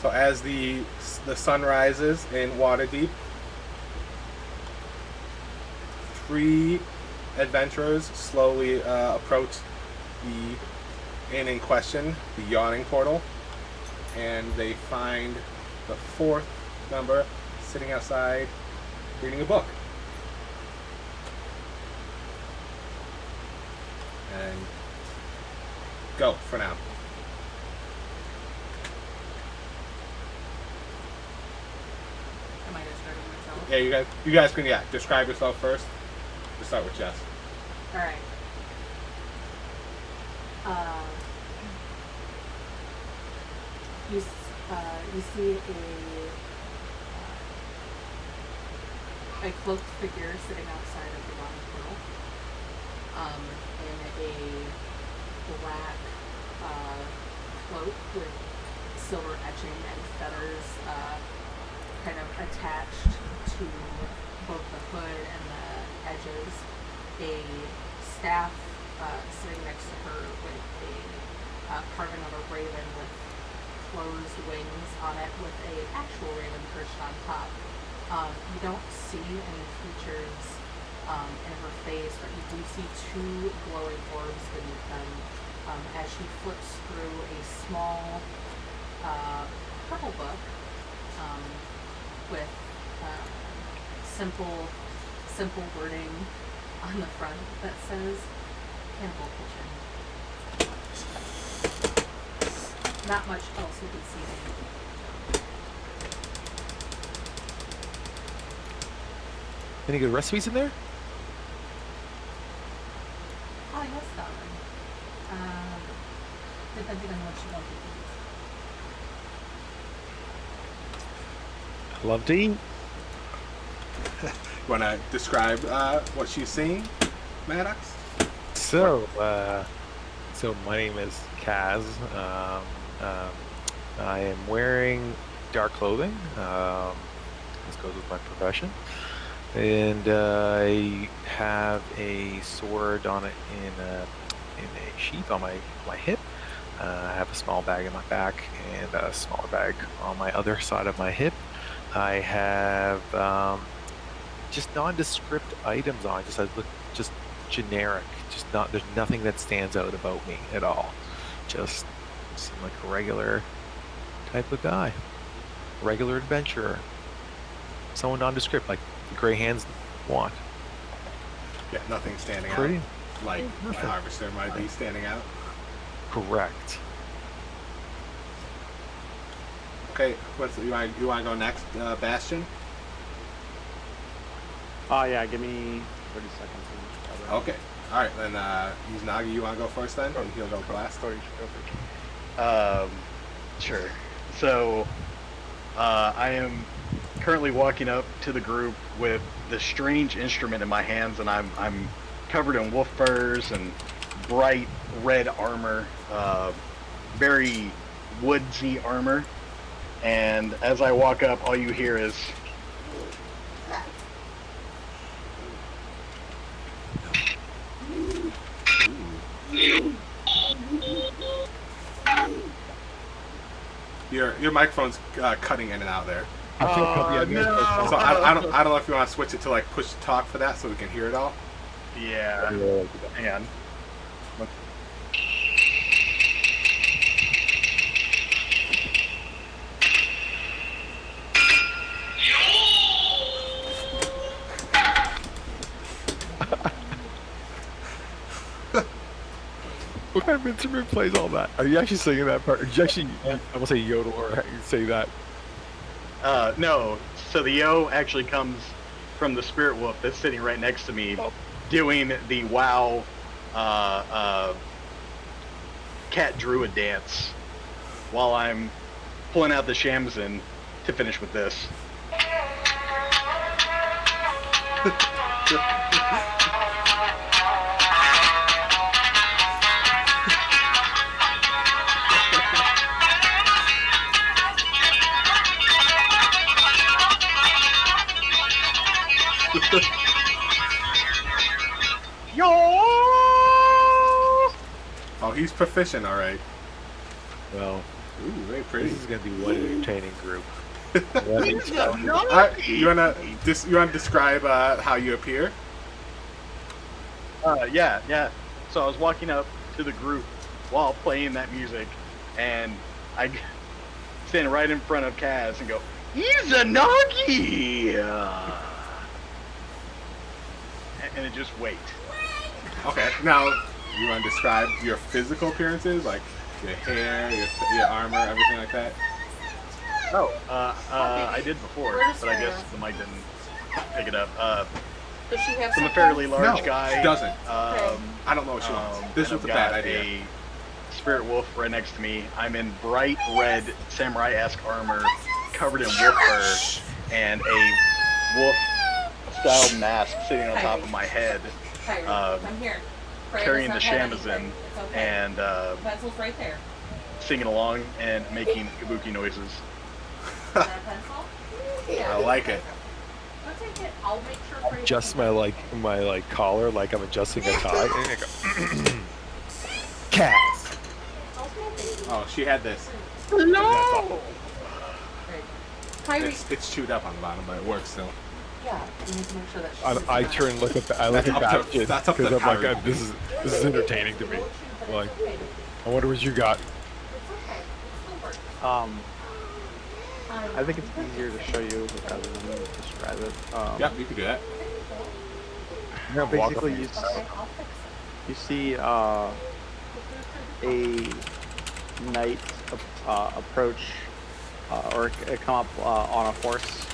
So as the sun rises in Waterdeep, 3 adventurers slowly approach the inn in question, the Yawning Portal, and they find the 4th member sitting outside reading a book. And go for now. Am I just starting myself? Yeah, you guys can describe yourself first. We'll start with Jess. All right. You see a cloaked figure sitting outside of the Yawning Portal, in a black cloak with silver etching and feathers kind of attached to both the hood and the edges. A staff sitting next to her with a carving of a raven with closed wings on it with a actual raven perched on top. You don't see any features in her face, but you do see 2 glowing orbs beneath them as she flips through a small purple book with simple wording on the front that says Cannibal Kitchen. Not much else you can see there. Any good recipes in there? Oh, yes, darling. Depending on what you want to eat. Love to eat. You want to describe what she's seeing, Maddox? So my name is Kaz. I am wearing dark clothing. This goes with my profession. And I have a sword on it in a sheath on my hip. I have a small bag in my back and a smaller bag on my other side of my hip. I have just nondescript items on. I look just generic. There's nothing that stands out about me at all. Just seem like a regular type of guy, regular adventurer. Someone nondescript, like the Gray Hands want. Yeah, nothing standing Pretty. out. Like my harvester might be standing out. Correct. Okay, you want to go next, Bastion? Oh yeah, give me 30 seconds. Okay. All right, then Izanagi, you want to go first then, and he'll go last. Sure. So, I am currently walking up to the group with this strange instrument in my hands, and I'm covered in wolf furs and bright red armor, very woodsy armor. And as I walk up, all you hear is Your microphone's cutting in and out there. no. So I don't know if you want to switch it to like push talk for that so we can hear it all. Yeah. Hang on. What kind of instrument plays all that? Are you actually singing that part? Are you actually, I will say yodel or say that? No. So the yo actually comes from the spirit wolf that's sitting right next to me, doing the WoW cat druid dance while I'm pulling out the shamisen to finish with this. Yo! Oh, he's proficient, all right. Well, Ooh, very pretty. This is gonna be one entertaining group. You wanna describe how you appear? Yeah. So I was walking up to the group while playing that music, and I stand right in front of Kaz and go, Izanagi! And then just wait. Okay. Now, you want to describe your physical appearances, like your hair, your armor, everything like that? I did before, but I guess the mic didn't pick it up. Does she have I'm a some fairly friends? large No, guy. she doesn't. Okay. I don't know what she wants. This and was a I've bad got idea. A spirit wolf right next to me. I'm in bright red samurai-esque armor, covered in wolf fur, and a wolf-style mask sitting on top of my head, Kyrie, I'm here. Pray carrying the does not have shamisen, anything. It's okay. and The pencil's right there. singing along and making kabuki noises. Is that a pencil? I like it. I'll take it. I'll make sure Pray Adjust doesn't my have collar like I'm adjusting a tie. And I go, Cass. Oh, she had this. it. Kyrie, It's chewed up on the bottom, but it works still. yeah, you need to make sure that I turn and look at I look That's at up to- Bastion that's up to because I'm like, Kyrie. this is entertaining to me. Like, I wonder what you got. I think it's easier to show you rather than describe it. Yeah, you can do that. I'm gonna walk Basically, up you, and- you see a knight approach or come up on a horse,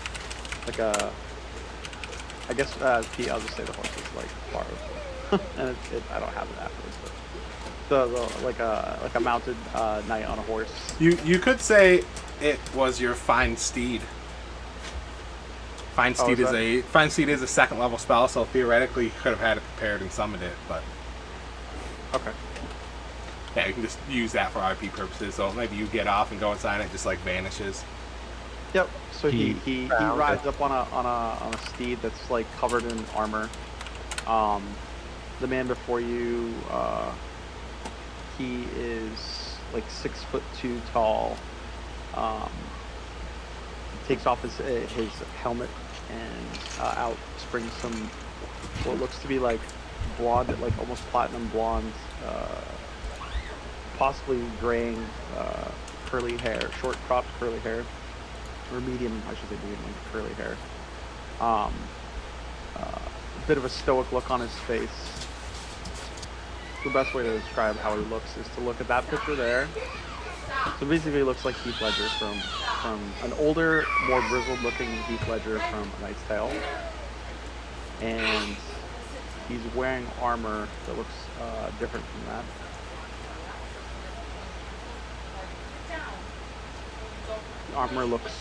like a. I guess P. I'll just say the horse is like far, and I don't have it afterwards, but like a mounted knight on a horse. You could say it was your Find Steed. Find Steed is is a second level spell, so theoretically you could have had it prepared and summoned it, but Okay. yeah, you can just use that for RP purposes. So maybe you get off and go inside and it just like vanishes. Yep. So he found rides up on a steed that's like covered in armor. The man before you, he is like 6'2" tall. He takes off his helmet and out springs some what looks to be like blonde, like almost platinum blonde, possibly graying curly hair, short cropped curly hair. Or medium, I should say medium, like curly hair. A bit of a stoic look on his face. The best way to describe how he looks is to look at that picture there. So basically, he looks like Heath Ledger from an older, more grizzled-looking Heath Ledger from A Knight's Tale, and he's wearing armor that looks different from that. The armor looks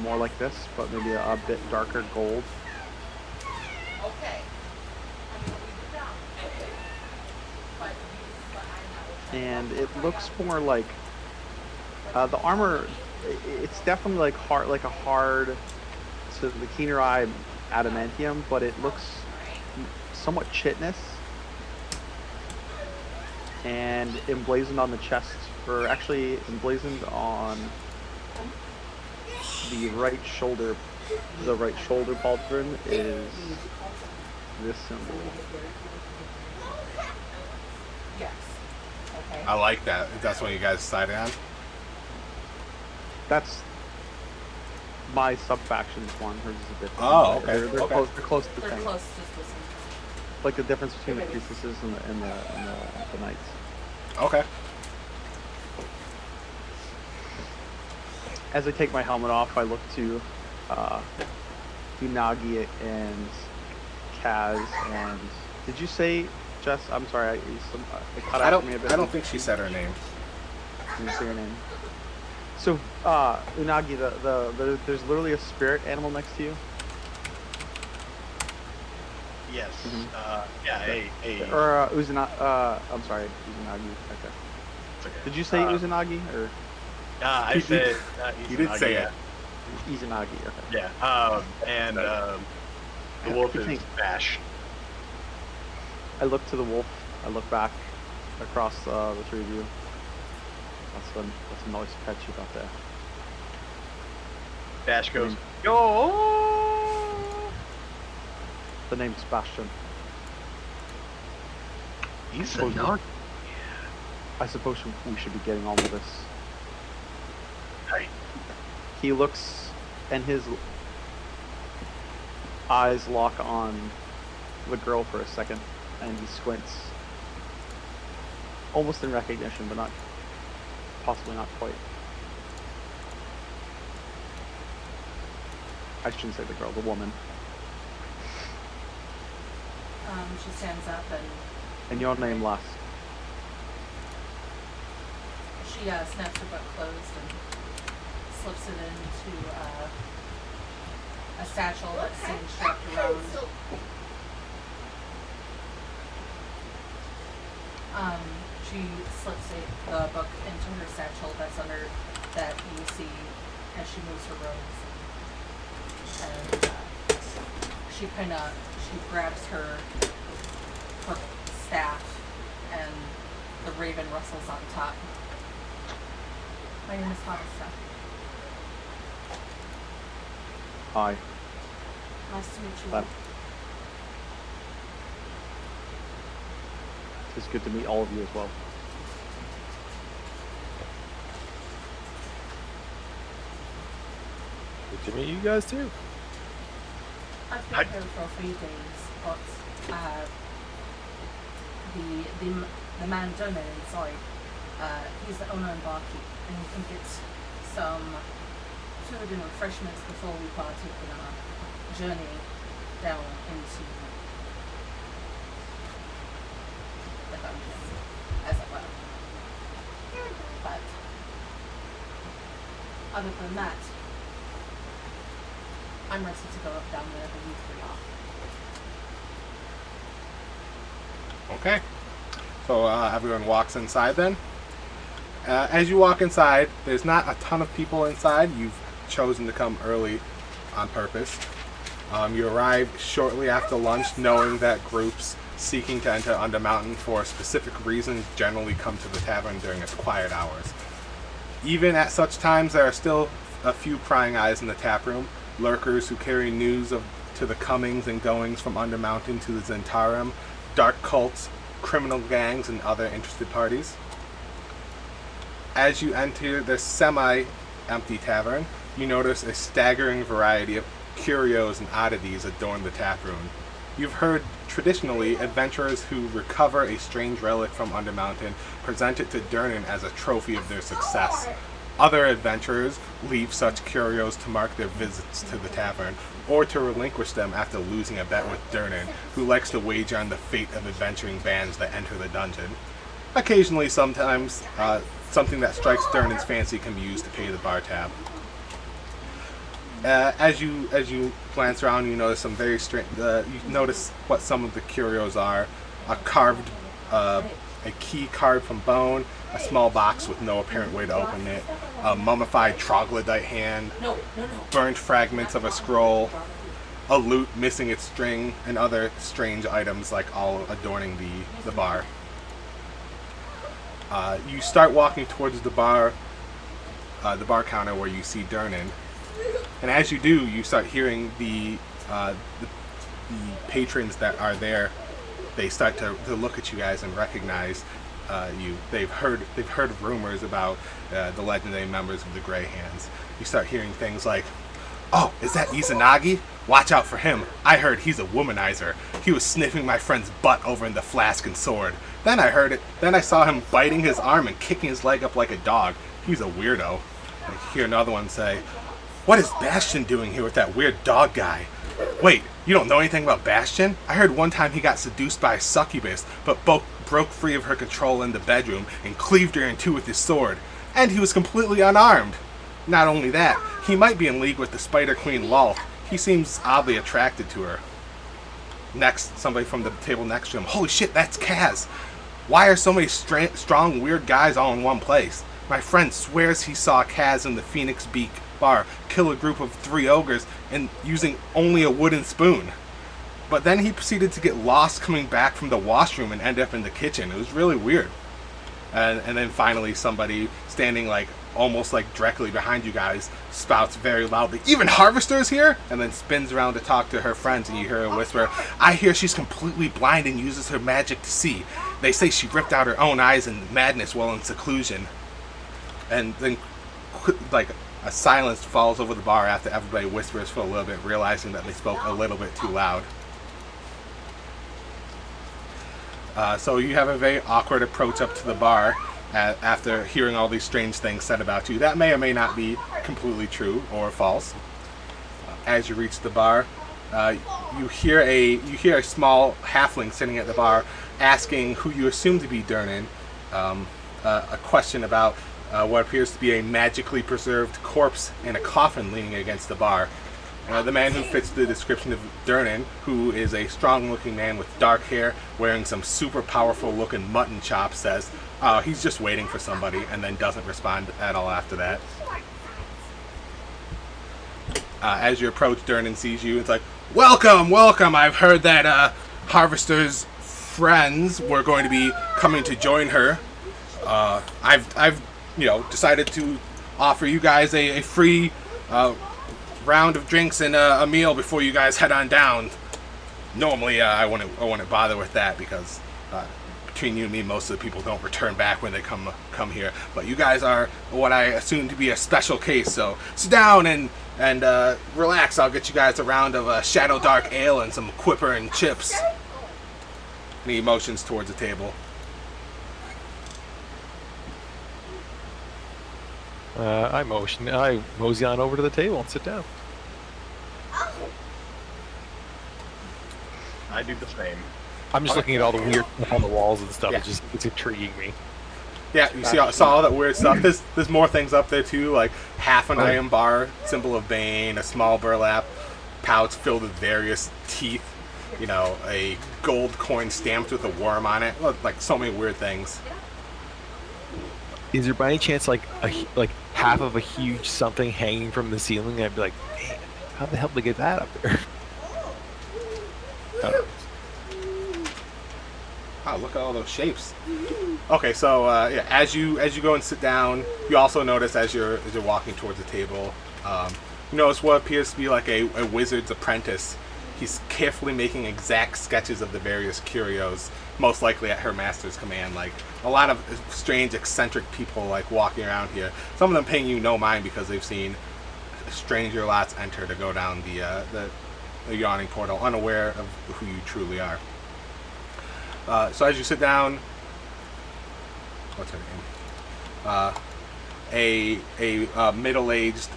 more like this, but maybe a bit darker gold. And it looks more like the armor. It's definitely like a hard, to the keener eye, adamantium, but it looks somewhat chitinous and emblazoned on the chest, or actually emblazoned on the right shoulder. The right shoulder pauldron is this symbol. Yes. Okay. I like that. That's what you guys decided on. That's my sub-faction's one. Hers is a different. Oh, okay. They're Okay. close. They're close to the They're same. close, just listen. Like the difference between the priestesses and the knights. Okay. As I take my helmet off, I look to Unagi and Kaz. And did you say, Jess? I'm sorry, it cut out for me a bit. I don't think she said her name. Can you say your name? So, Unagi, there's literally a spirit animal next to you. Yes. Mhm. Yeah. Or I'm sorry, Uzanagi. Okay. It's okay. Did you say Uzanagi or I said. You did say yeah. it. Izanagi? Okay. Yeah. And the wolf I is think- Bash. I look to the wolf. I look back across the three of you. That's a nice pet you got there. Dash goes, yo! The name's Sebastian. He's a Suppose we- knock. I suppose we should be getting on with this. Hey. He looks, and his eyes lock on the girl for a second, and he squints. Almost in recognition, but not, possibly not quite. I shouldn't say the girl, the woman. She stands up and And your name, lass? she snaps her book closed and slips it into a satchel that's seen strapped around. She slips the book into her satchel that's under that you see as she moves her robes. And she grabs her staff and the raven rustles on top. My name is Hollister. Hi. Nice to meet you. Glad. It's good to meet all of you as well. Good to meet you guys too. I've Hi. been here for a few days, but the man Donut inside, he's the owner and barkeep, and we can get some food and refreshments before we partake in our journey down into the dungeon, as it were. But other than that, I'm ready to go up down there the you three are. Okay. So everyone walks inside then. As you walk inside, there's not a ton of people inside. You've chosen to come early on purpose. You arrive shortly after lunch, knowing that groups seeking to enter Undermountain for specific reasons generally come to the tavern during its quiet hours. Even at such times, there are still a few prying eyes in the tap room, lurkers who carry news to the comings and goings from Undermountain to the Zentarum, dark cults, criminal gangs, and other interested parties. As you enter the semi-empty tavern, you notice a staggering variety of curios and oddities adorn the tap room. You've heard traditionally adventurers who recover a strange relic from Undermountain present it to Durnan as a trophy of their success. Other adventurers leave such curios to mark their visits to the tavern, or to relinquish them after losing a bet with Durnan, who likes to wager on the fate of adventuring bands that enter the dungeon. Occasionally, sometimes, something that strikes Durnan's fancy can be used to pay the bar tab. As you glance around, you notice some very strange. You notice what some of the curios are: a key carved from bone, a small box with no apparent way to open it, a mummified troglodyte hand, burnt fragments of a scroll, a lute missing its string, and other strange items like all adorning the bar. You start walking towards the bar counter where you see Durnan, and as you do, you start hearing the patrons that are there. They start to look at you guys and recognize you. They've heard rumors about the legendary members of the Grey Hands. You start hearing things like, "Oh, is that Izanagi? Watch out for him. I heard he's a womanizer. He was sniffing my friend's butt over in the flask and sword. Then I saw him biting his arm and kicking his leg up like a dog. He's a weirdo." I hear another one say, "What is Bastion doing here with that weird dog guy? Wait, you don't know anything about Bastion? I heard one time he got seduced by a succubus, but broke free of her control in the bedroom and cleaved her in two with his sword. And he was completely unarmed. Not only that, he might be in league with the Spider Queen Lolth. He seems oddly attracted to her." Next, somebody from the table next to him, "Holy shit, that's Kaz. Why are so many strong, weird guys all in one place? My friend swears he saw Kaz in the Phoenix Beak bar kill a group of 3 ogres and using only a wooden spoon. But then he proceeded to get lost coming back from the washroom and end up in the kitchen. It was really weird." and then finally somebody standing like almost like directly behind you guys spouts very loudly, "Even Harvester's here?" and then spins around to talk to her friends, and you hear her whisper, "I hear she's completely blind and uses her magic to see. They say she ripped out her own eyes in madness while in seclusion." And then like a silence falls over the bar after everybody whispers for a little bit, realizing that they spoke a little bit too loud. So you have a very awkward approach up to the bar after hearing all these strange things said about you. That may or may not be completely true or false. As you reach the bar, you hear a small halfling sitting at the bar asking who you assume to be Durnan a question about what appears to be a magically preserved corpse in a coffin leaning against the bar. The man who fits the description of Durnan, who is a strong-looking man with dark hair, wearing some super powerful-looking mutton chops, says, he's just waiting for somebody, and then doesn't respond at all after that. As you approach, Durnan sees you. It's like, "Welcome, welcome! I've heard that Harvester's friends were going to be coming to join her. I've decided to offer you guys a free round of drinks and a meal before you guys head on down. Normally, I wouldn't bother with that because between you and me, most of the people don't return back when they come here. But you guys are what I assume to be a special case. So sit down and relax. I'll get you guys a round of Shadow Dark Ale and some Quipper and chips." And he motions towards the table. I mosey on over to the table and sit down. I do the same. I'm just looking at all the weird stuff on the walls and stuff. Yeah. It's intriguing me. Yeah, you saw all that weird stuff. There's more things up there too, like half an iron bar, symbol of Bane, a small burlap pouch filled with various teeth, a gold coin stamped with a worm on it, like so many weird things. Is there by any chance like half of a huge something hanging from the ceiling? I'd be like, man, how the hell did they get that up there? Oh, look at all those shapes. Okay, so as you go and sit down, you also notice as you're walking towards the table, you notice what appears to be like a wizard's apprentice. He's carefully making exact sketches of the various curios, most likely at her master's command. Like a lot of strange, eccentric people like walking around here. Some of them paying you no mind because they've seen stranger lots enter to go down the yawning portal, unaware of who you truly are. So as you sit down, what's her name? A middle-aged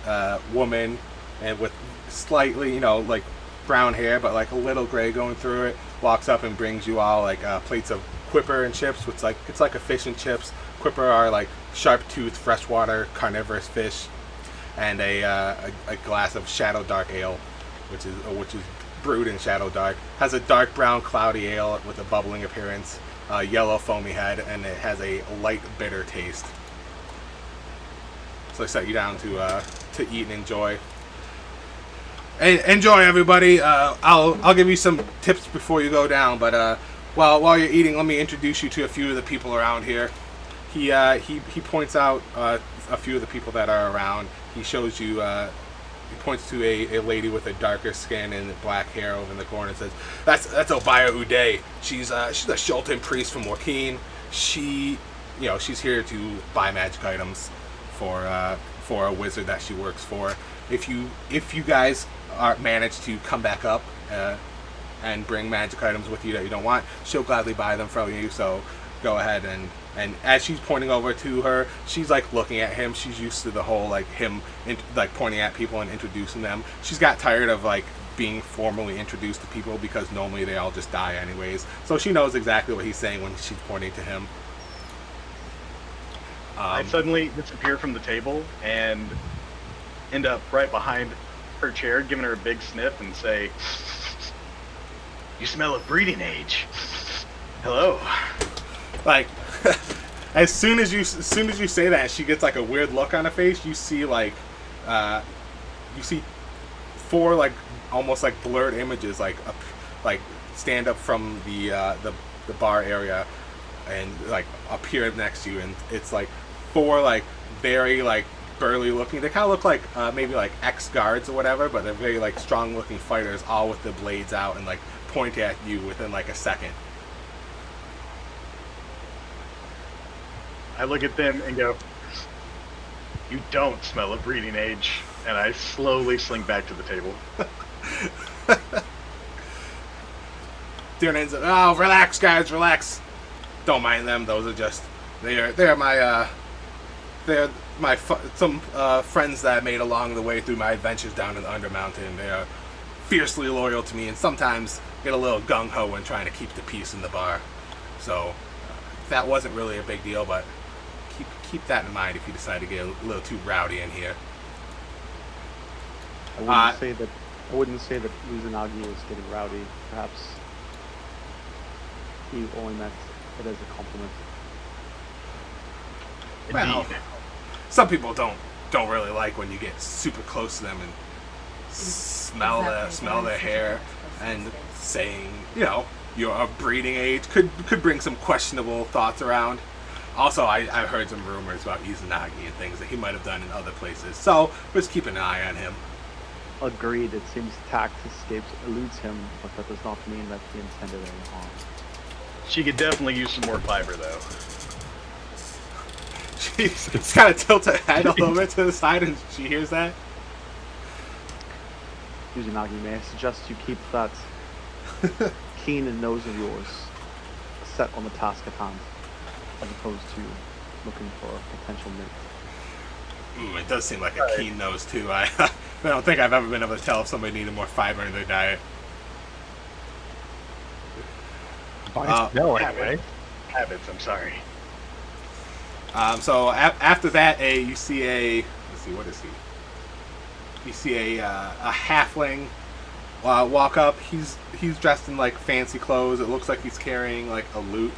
woman, and with slightly, like brown hair, but like a little gray going through it, walks up and brings you all like plates of Quipper and chips, which it's like a fish and chips. Quipper are like sharp-toothed freshwater carnivorous fish, and a glass of Shadow Dark Ale, which is brewed in Shadow Dark. Has a dark brown cloudy ale with a bubbling appearance, yellow foamy head, and it has a light bitter taste. So I set you down to eat and enjoy. Hey, enjoy, everybody. I'll give you some tips before you go down, but while you're eating, let me introduce you to a few of the people around here. He points out a few of the people that are around. He shows you. He points to a lady with a darker skin and black hair over in the corner and says, "That's Obaya Uday. She's a Shultan priest from Joaquin. She's here to buy magic items for a wizard that she works for. If you guys manage to come back up and bring magic items with you that you don't want, she'll gladly buy them from you. So go ahead and as she's pointing over to her, she's like looking at him. She's used to the whole like him like pointing at people and introducing them. She's got tired of like being formally introduced to people because normally they all just die anyways. So she knows exactly what he's saying when she's pointing to him. I suddenly disappear from the table and end up right behind her chair, giving her a big sniff and say, "You smell of breeding age. Hello." Like as soon as you say that, she gets like a weird look on her face. You see like you see four like almost like blurred images like stand up from the bar area. and like appear next to you, and it's like four like very like burly looking. They kind of look like maybe like ex-guards or whatever, but they're very like strong looking fighters, all with the blades out and like point at you within like a second. I look at them and go, "You don't smell of breeding age," and I slowly slink back to the table. Tyranids, oh, relax, guys, relax. Don't mind them. Those are just they're my some friends that I made along the way through my adventures down in the Undermountain. They are fiercely loyal to me, and sometimes get a little gung ho when trying to keep the peace in the bar. So that wasn't really a big deal, but keep that in mind if you decide to get a little too rowdy in here. I wouldn't say that Uzanagi was getting rowdy. Perhaps he only meant it as a compliment. Indeed. Well, some people don't really like when you get super close to them and smell their hair, and saying, you know, you're of breeding age could bring some questionable thoughts around. Also, I've heard some rumors about Izanagi and things that he might have done in other places, so just keep an eye on him. Agreed. It seems tact eludes him, but that does not mean that he intended any harm. She could definitely use some more fiber, though. She's kind of tilt her head a little bit to the side, and she hears that. Uzanagi, may I suggest you keep that keen nose of yours set on the task at hand, as opposed to looking for a potential mate. It does seem like a keen nose, too. I don't think I've ever been able to tell if somebody needed more fiber in their diet. No, anyway. Habits, I'm sorry. So after that, you see let's see, what is he? You see a halfling walk up. He's dressed in like fancy clothes. It looks like he's carrying like a lute.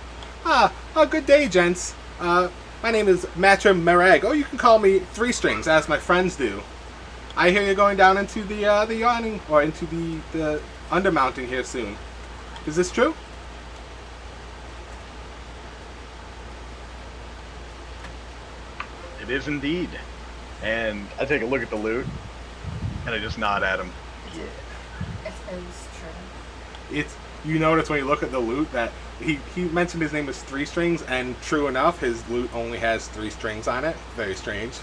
Good day, gents. My name is Matrim Mereg. Oh, you can call me Three Strings, as my friends do. I hear you're going down into the yawning, or into the Undermountain here soon. Is this true? It is indeed. And I take a look at the loot, and I just nod at him. Yeah. It is true. It's, you notice when you look at the lute that he mentioned his name was Three Strings, and true enough, his lute only has 3 strings on it. Very strange.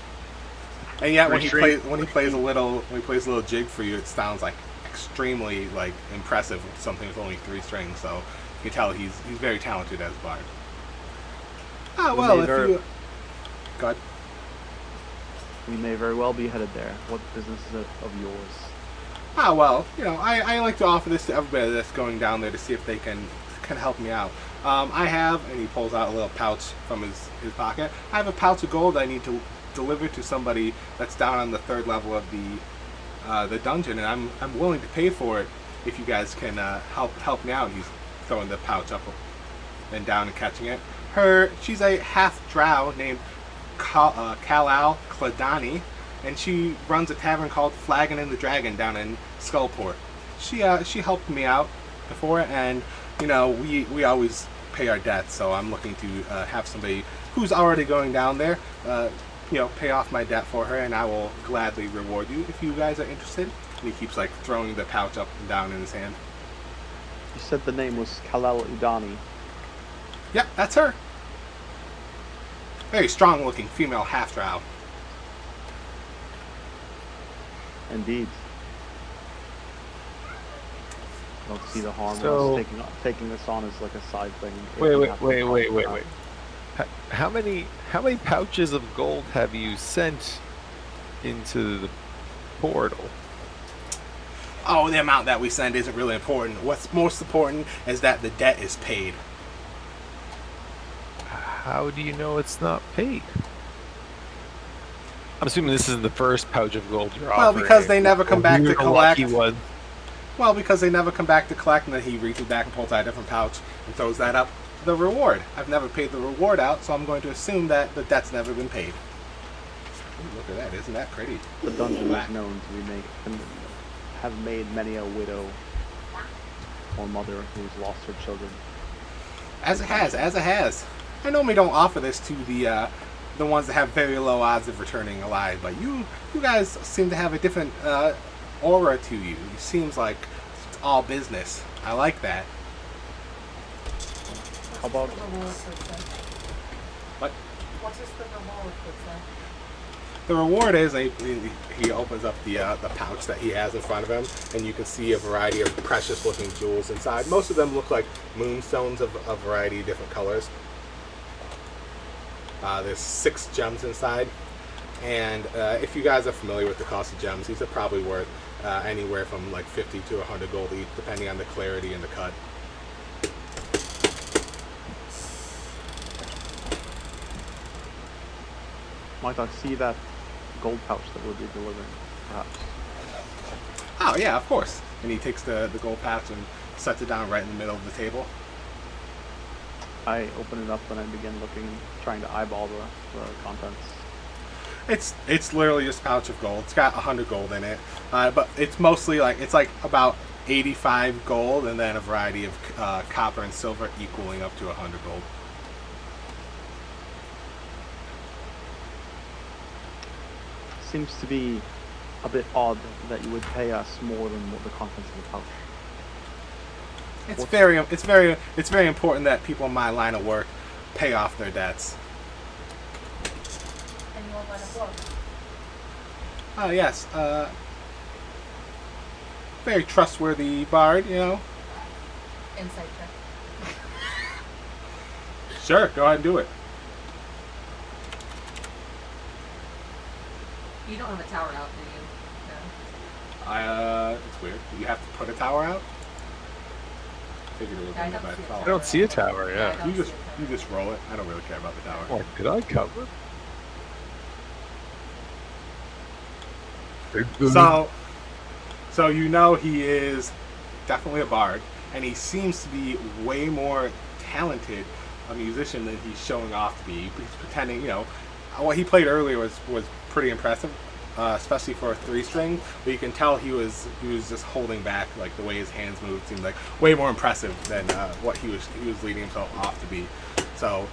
And yet when he plays a little jig for you, it sounds like extremely like impressive with something with only 3 strings. So you can tell he's very talented as a bard. Well, if you go ahead. We may very well be headed there. What business is it of yours? Well, you know, I like to offer this to everybody that's going down there to see if they can help me out. I have, and he pulls out a little pouch from his pocket. I have a pouch of gold I need to deliver to somebody that's down on the 3rd level of the dungeon, and I'm willing to pay for it if you guys can help me out. He's throwing the pouch up and down and catching it. She's a half drow named Kalal Kladani, and she runs a tavern called Flagon and the Dragon down in Skullport. She helped me out before, and you know we always pay our debts. So I'm looking to have somebody who's already going down there, pay off my debt for her, and I will gladly reward you if you guys are interested. And he keeps like throwing the pouch up and down in his hand. You said the name was Kalal Udani. Yep, that's her. Very strong-looking female half-drow. Indeed. I don't see the harm So- in us taking this on as like a side thing. Wait. How many pouches of gold have you sent into the portal? Oh, the amount that we send isn't really important. What's most important is that the debt is paid. How do you know it's not paid? I'm assuming this isn't the first pouch of gold you're Well, offering. because they never come back to You're the collect. lucky one. Well, because they never come back to collect, and then he reaches back and pulls out a different pouch and throws that up. The reward. I've never paid the reward out, so I'm going to assume that the debt's never been paid. Ooh, look at that. Isn't that pretty? The dungeon is known to have made many a widow or mother who's lost her children. As it has. I normally don't offer this to the ones that have very low odds of returning alive, but you guys seem to have a different aura to you. It seems like it's all business. I like that. How about What's the reward for that? What? What is the reward for that? The reward is he opens up the pouch that he has in front of him, and you can see a variety of precious-looking jewels inside. Most of them look like moonstones of a variety of different colors. There's 6 gems inside, and if you guys are familiar with the cost of gems, these are probably worth anywhere from like 50 to 100 gold each, depending on the clarity and the cut. might I see that gold pouch that we'll be delivering, perhaps? Oh yeah, of course. And he takes the gold pouch and sets it down right in the middle of the table. I open it up and I begin looking, trying to eyeball the contents. It's literally just a pouch of gold. It's got 100 gold in it, but it's mostly it's like about 85 gold, and then a variety of copper and silver equaling up to 100 gold. Seems to be a bit odd that you would pay us more than what the contents of the pouch. It's very important that people in my line of work pay off their debts. And you want line of work? Oh yes, very trustworthy bard, you know. Insight check. Sure, go ahead and do it. You don't have a tower out, do you? No. It's weird. You have to put a tower out. Figured it was Yeah, I on the don't by see a default. I don't see a tower, yeah. I don't You see a tower. just roll it. I don't really care about the tower. What did I cover? So you know he is definitely a bard, and he seems to be way more talented a musician than he's showing off to be. He's pretending, you know, what he played earlier was pretty impressive, especially for a 3-string. But you can tell he was just holding back, like the way his hands moved seemed like way more impressive than what he was leading himself off to be. So,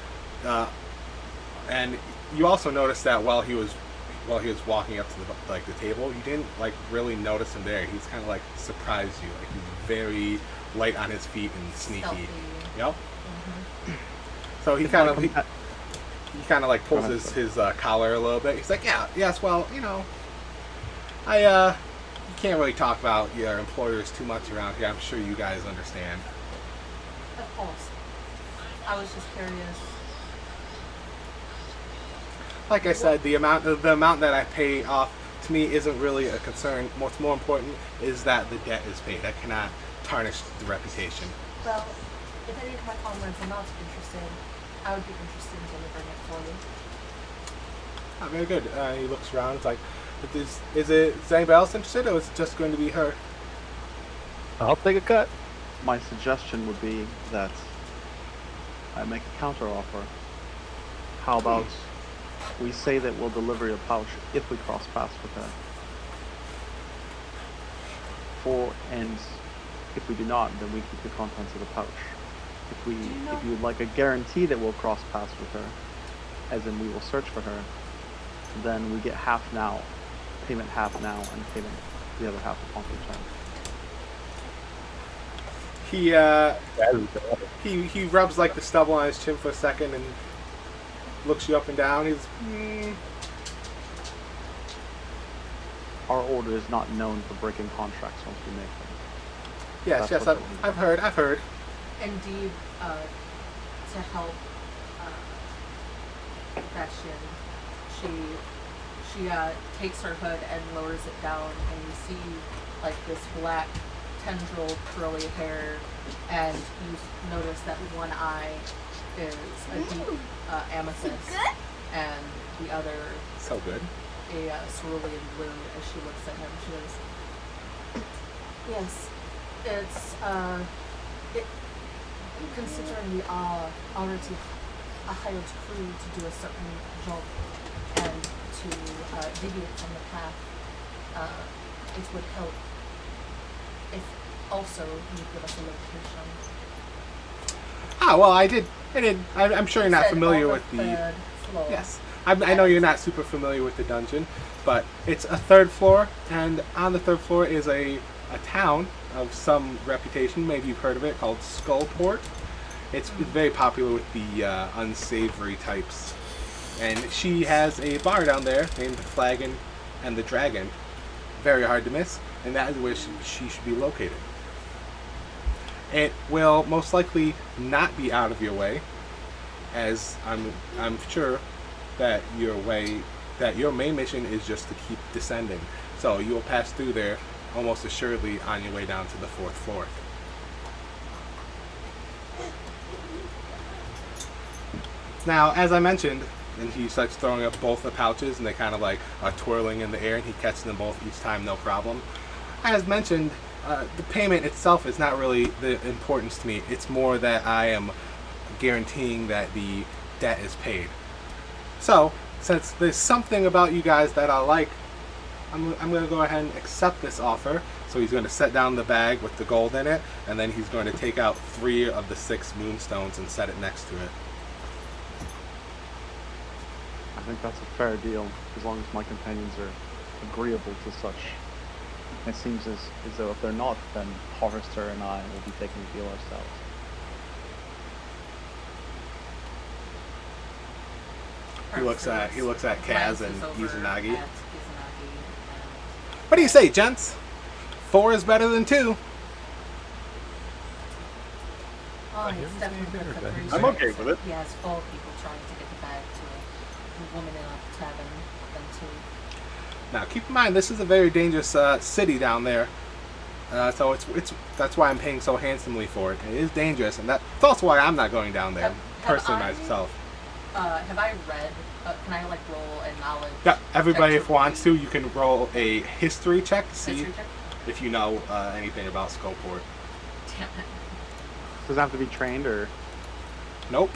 and you also noticed that while he was walking up to the table, you didn't really notice him there. He's kind of surprised you. Like he's very light on his feet and sneaky. Stealthy. Yep. Mm-hmm. So he kind of pulls Go his collar a little bit. He's like, yes, well, you know, you can't really talk about your employers too much around here. I'm sure you guys understand. Of course. I was just curious. Like I said, the amount that I pay off to me isn't really a concern. What's more important is that the debt is paid. I cannot tarnish the reputation. Well, if any of my comrades are not interested, I would be interested in delivering it for you. Oh, very good. He looks around. It's like, is anybody else interested, or is it just going to be her? I'll take a cut. My suggestion would be that I make a counter offer. How about we say that we'll deliver your pouch if we cross paths with her? And if we do not, then we keep the contents of the pouch. If you would like a guarantee that we'll cross paths with her, as in we will search for her, then we get half now, payment half now, and payment the other half upon return. He rubs the stubble on his chin for a second and looks you up and down. He's Our order is not known for breaking contracts once we make them. yes, That's yes, what I've heard. Indeed, to help Bastion, she takes her hood and lowers it down, and you see this black tendril curly hair, and you notice that one eye is a deep amethyst, and the other So good. a cerulean blue. As she looks at him, she goes, "Yes, it's considering we are already a hired crew to do a certain job and to deviate from the path, it would help if also you give us a location." Ah, well, I did. I'm sure you're not Said familiar on with the. third floor. Yes, I know you're not super familiar with the dungeon, but it's a third floor, and on the third floor is a town of some reputation. Maybe you've heard of it, called Skullport. It's very popular with the unsavory types, and she has a bar down there named the Flagon and the Dragon. Very hard to miss, and that is where she should be located. It will most likely not be out of your way, as I'm sure that your main mission is just to keep descending. So you will pass through there almost assuredly on your way down to the 4th floor. Now, as I mentioned, and he starts throwing up both the pouches, and they kind of like are twirling in the air, and he catches them both each time, no problem. As mentioned, the payment itself is not really the importance to me. It's more that I am guaranteeing that the debt is paid. So, since there's something about you guys that I like, I'm going to go ahead and accept this offer. So he's going to set down the bag with the gold in it, and then he's going to take out 3 of the 6 moonstones and set it next to it. I think that's a fair deal, as long as my companions are agreeable to such. It seems as though if they're not, then Harvester and I will be taking the deal ourselves. He looks at Kaz and Glances over Izanagi. at Izanagi What do you say, gents? 4 is better than 2. He's definitely better, the Ben. three I'm okay strikes. with it. He has 4 people trying to get the bag to a woman in a tavern than 2. Now, keep in mind, this is a very dangerous city down there. So that's why I'm paying so handsomely for it. It is dangerous, and that's also why I'm not going down there, Have personally I- myself. Have I read? Can I like roll a knowledge? Yeah, everybody, check if wants to, you can roll a history check to see History check? if you know anything about Skullport. Damn it. Does it have to be trained, or Nope.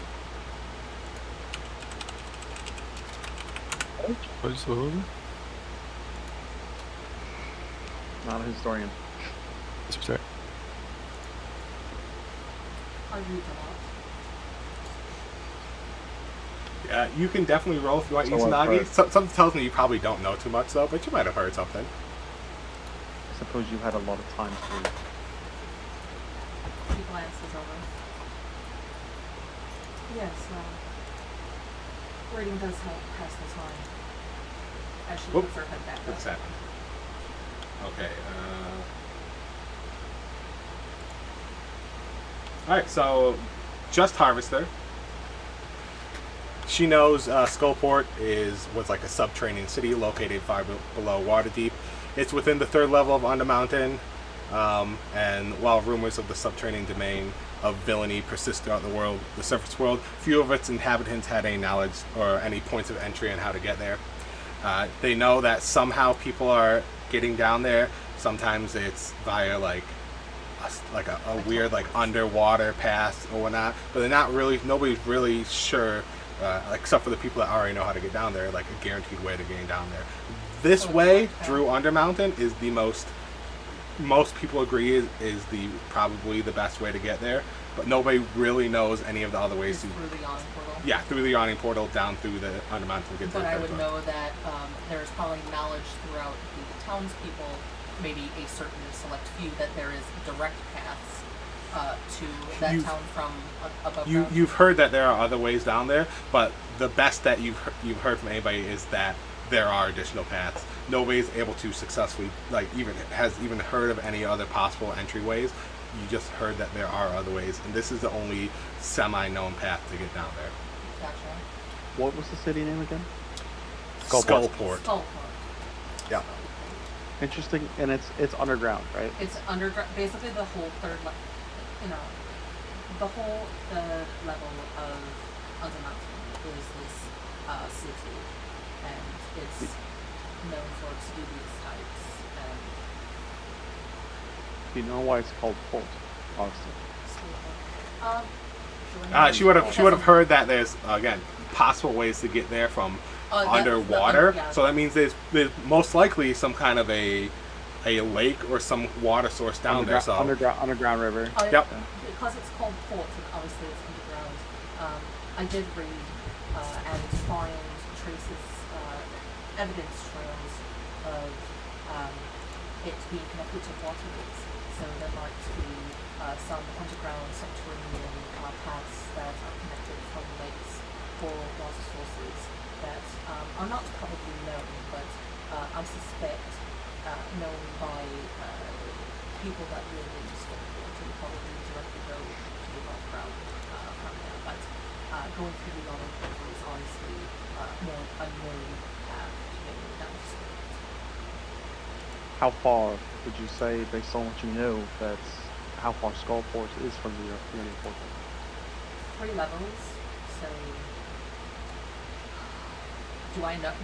What's the order? not a historian? Sorry. I read a lot. Yeah, you can definitely roll if you want So what, Izanagi. right. Something tells me you probably don't know too much, though, but you might have heard something. I suppose you had a lot of time to. He glances over. Yes, reading does help pass the time. As she Whoop. puts her head back up. What's happening? Okay. Alright, so just Harvester. She knows Skullport was like a subterranean city located far below Waterdeep. It's within the 3rd level of Undermountain, and while rumors of the subterranean domain of villainy persist throughout the surface world, few of its inhabitants had any knowledge or any points of entry on how to get there. They know that somehow people are getting down there. Sometimes it's via like a weird like underwater path or whatnot, but they're not really. Nobody's really sure, except for the people that already know how to get down there, like a guaranteed way to getting down there. This way through Undermountain is the most people agree is the probably the best way to get there, but nobody really knows any of the other ways to. Through the yawning portal. Yeah, through the yawning portal down through the Undermountain to get to But the I third would floor. know that there's probably knowledge throughout the townspeople, maybe a certain select few, that there is direct paths to that You've- town from above ground. You've heard that there are other ways down there, but the best that you've heard from anybody is that there are additional paths. Nobody's able to successfully has even heard of any other possible entryways. You just heard that there are other ways, and this is the only semi-known path to get down there. Gotcha. What was the city name again? Skullport. Skullport. Yeah. Interesting, and it's underground, right? It's underground. Basically, the whole the level of Undermountain is this city, and it's known for its dubious types. Do you know why it's called Port, Austin? She would have heard that there's again possible ways to get there from underwater. Yeah. So that means there's most likely some kind of a lake or some water source down there. So Underground river. Yep. Because it's called port, and obviously it's I did read and find traces, evidence trails of it being connected to waterways. So there might be some underground subterranean paths that are connected from lakes or water sources that are not probably known, but I suspect known by people that live in Stockport and probably directly go to the background from there. But going through the yawning portal is honestly more unknown path to getting down to Stockport. How far would you say, based on what you know, how far Skullport is from the yawning portal? 3 levels, so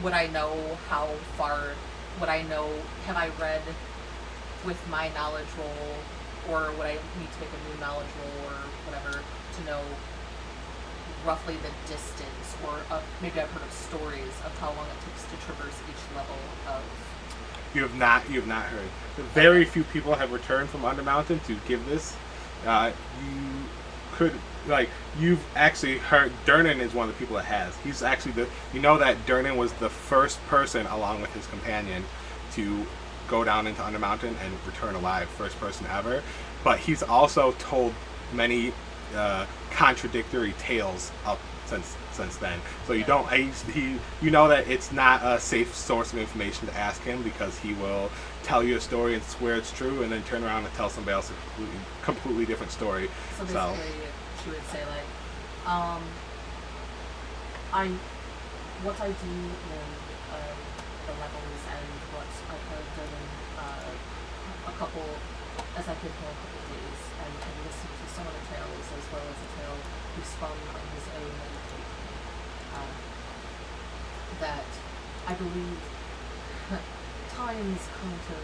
would I know how far, have I read with my knowledge roll, or would I need to make a new knowledge roll or whatever to know roughly the distance, or maybe I've heard of stories of how long it takes to traverse each level of... You have not heard. Very few people have returned from Undermountain to give this. You've actually heard, Durnan is one of the people that has. He's actually that Durnan was the first person, along with his companion, to go down into Undermountain and return alive, first person ever. But he's also told many contradictory tales up since then. So you don't, you know that it's not a safe source of information to ask him, because he will tell you a story and swear it's true, and then turn around and tell somebody else a completely different story. So basically, she would say like, what I do in the levels and what I've heard done as I've been here a couple of days and listened to some of the tales, as well as a tale he spun on his own meditation, that I believe time's kind of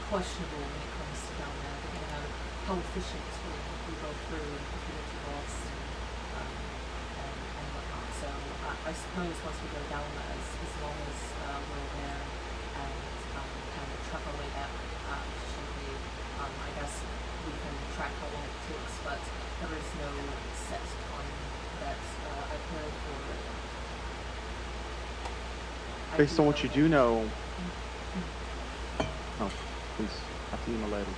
questionable when it comes to down there, depending on how efficient we go through infinity loss and whatnot. So I suppose once we go down there, as long as we're aware and kind of truck our way back efficiently, I guess we can track how long it takes, but there is no set time that I've heard or written. Based on what you do know... Oh, please, after you, my lady.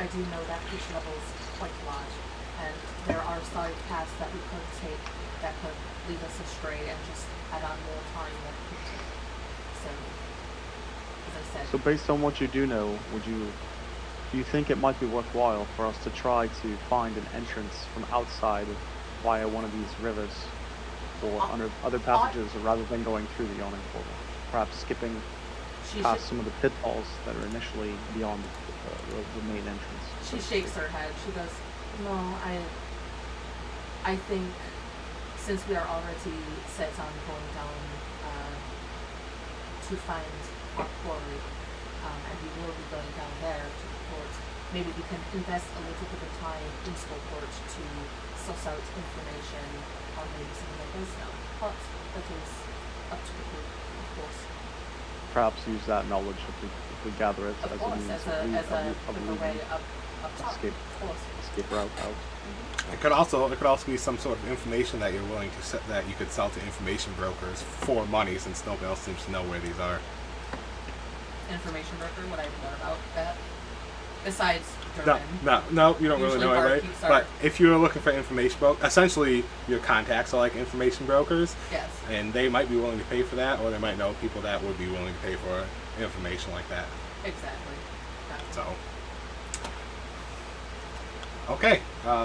I do know that each level is quite large, and there are side paths that we could take that could lead us astray and just add on more time than it could take. So, as I said... So based on what you do know, do you think it might be worthwhile for us to try to find an entrance from outside via one of these rivers, or under other passages, rather than going through the yawning portal? Perhaps skipping past some of the pitfalls that are initially beyond the main entrance. She shakes her head. She goes, no, I think since we are already set on going down to find our quarry, and we will be going down there to the port, maybe we can invest a little bit of time in Skullport to suss out information on maybe something like this now. But that is up to the group, of course. Perhaps use that knowledge if we gather it Of as course, a means as a of way up top. escape route out. It could also be some sort of information that you're willing to that you could sell to information brokers for money, since nobody else seems to know where these are. Information broker, would I know about that? Besides No, Durban. you don't really Usually know it, right? barkeeps are- But if you're looking for information essentially your contacts are like information brokers, Yes. and they might be willing to pay for that, or they might know people that would be willing to pay for information like that. Exactly. So, okay,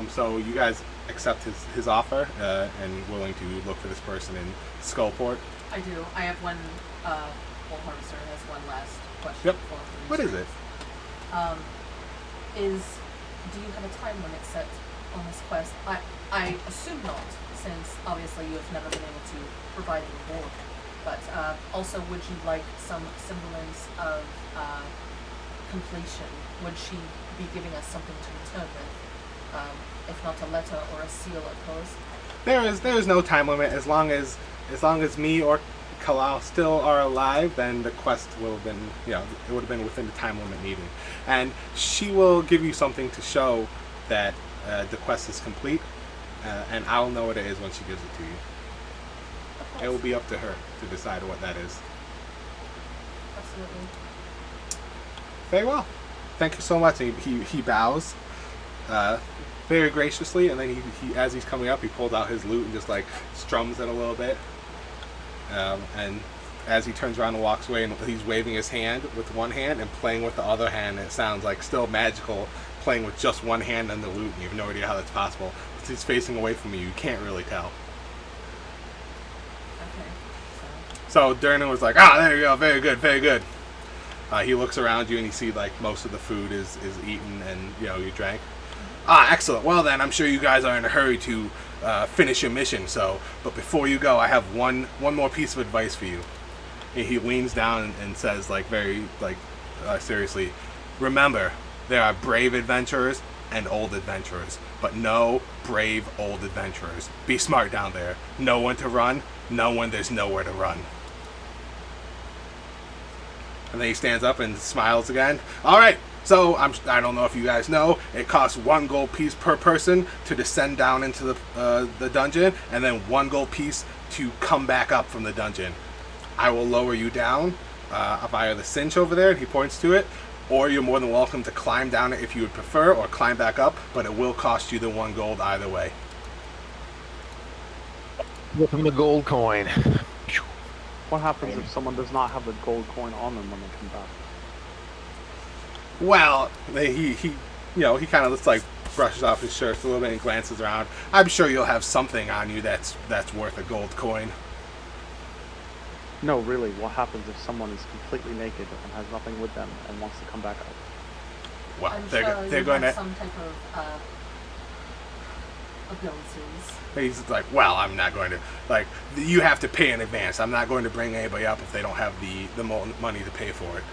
so you guys accept his offer and willing to look for this person in Skullport. I do. I have one. Well, Harvester has one last question. Yep. For the What is it? Do you have a time limit set on this quest? I assume not, since obviously you have never been able to provide the reward. But also, would you like some semblance of completion? Would she be giving us something to return with? If not a letter or a seal, of course. There is no time limit. As long as me or Kalal still are alive, then the quest will have been, it would have been within the time limit needed. And she will give you something to show that the quest is complete, and I'll know what it is when she gives it to you. It will be up to her to decide what that is. Absolutely. Very well. Thank you so much. And he bows very graciously, and then he as he's coming up, he pulls out his lute and just like strums it a little bit. And as he turns around and walks away, and he's waving his hand with one hand and playing with the other hand, and it sounds like still magical, playing with just one hand on the lute, and you have no idea how that's possible. Because he's facing away from you can't really tell. Okay. So Durnan was like, ah, there you go, very good, very good. He looks around you and you see like most of the food is eaten and you drank. Ah, excellent. Well then, I'm sure you guys are in a hurry to finish your mission. So, but before you go, I have one more piece of advice for you. And he leans down and says, like very seriously, remember, there are brave adventurers and old adventurers, but no brave old adventurers. Be smart down there. Know when to run. Know when there's nowhere to run. And then he stands up and smiles again. All right. So I don't know if you guys know, it costs 1 gold piece per person to descend down into the dungeon, and then 1 gold piece to come back up from the dungeon. I will lower you down via the cinch over there, and he points to it, or you're more than welcome to climb down it if you would prefer, or climb back up, but it will cost you the 1 gold either way. Give him the gold coin. What happens if someone does not have the gold coin on them when they come back? Well, he kind of just like brushes off his shirt a little bit and glances around. I'm sure you'll have something on you that's worth a gold coin. No, really, what happens if someone is completely naked and has nothing with them and wants to come back up? Well, I'm they're sure going have to. some type of abilities. He's like, well, I'm not going to, like, you have to pay in advance. I'm not going to bring anybody up if they don't have the money to pay for it.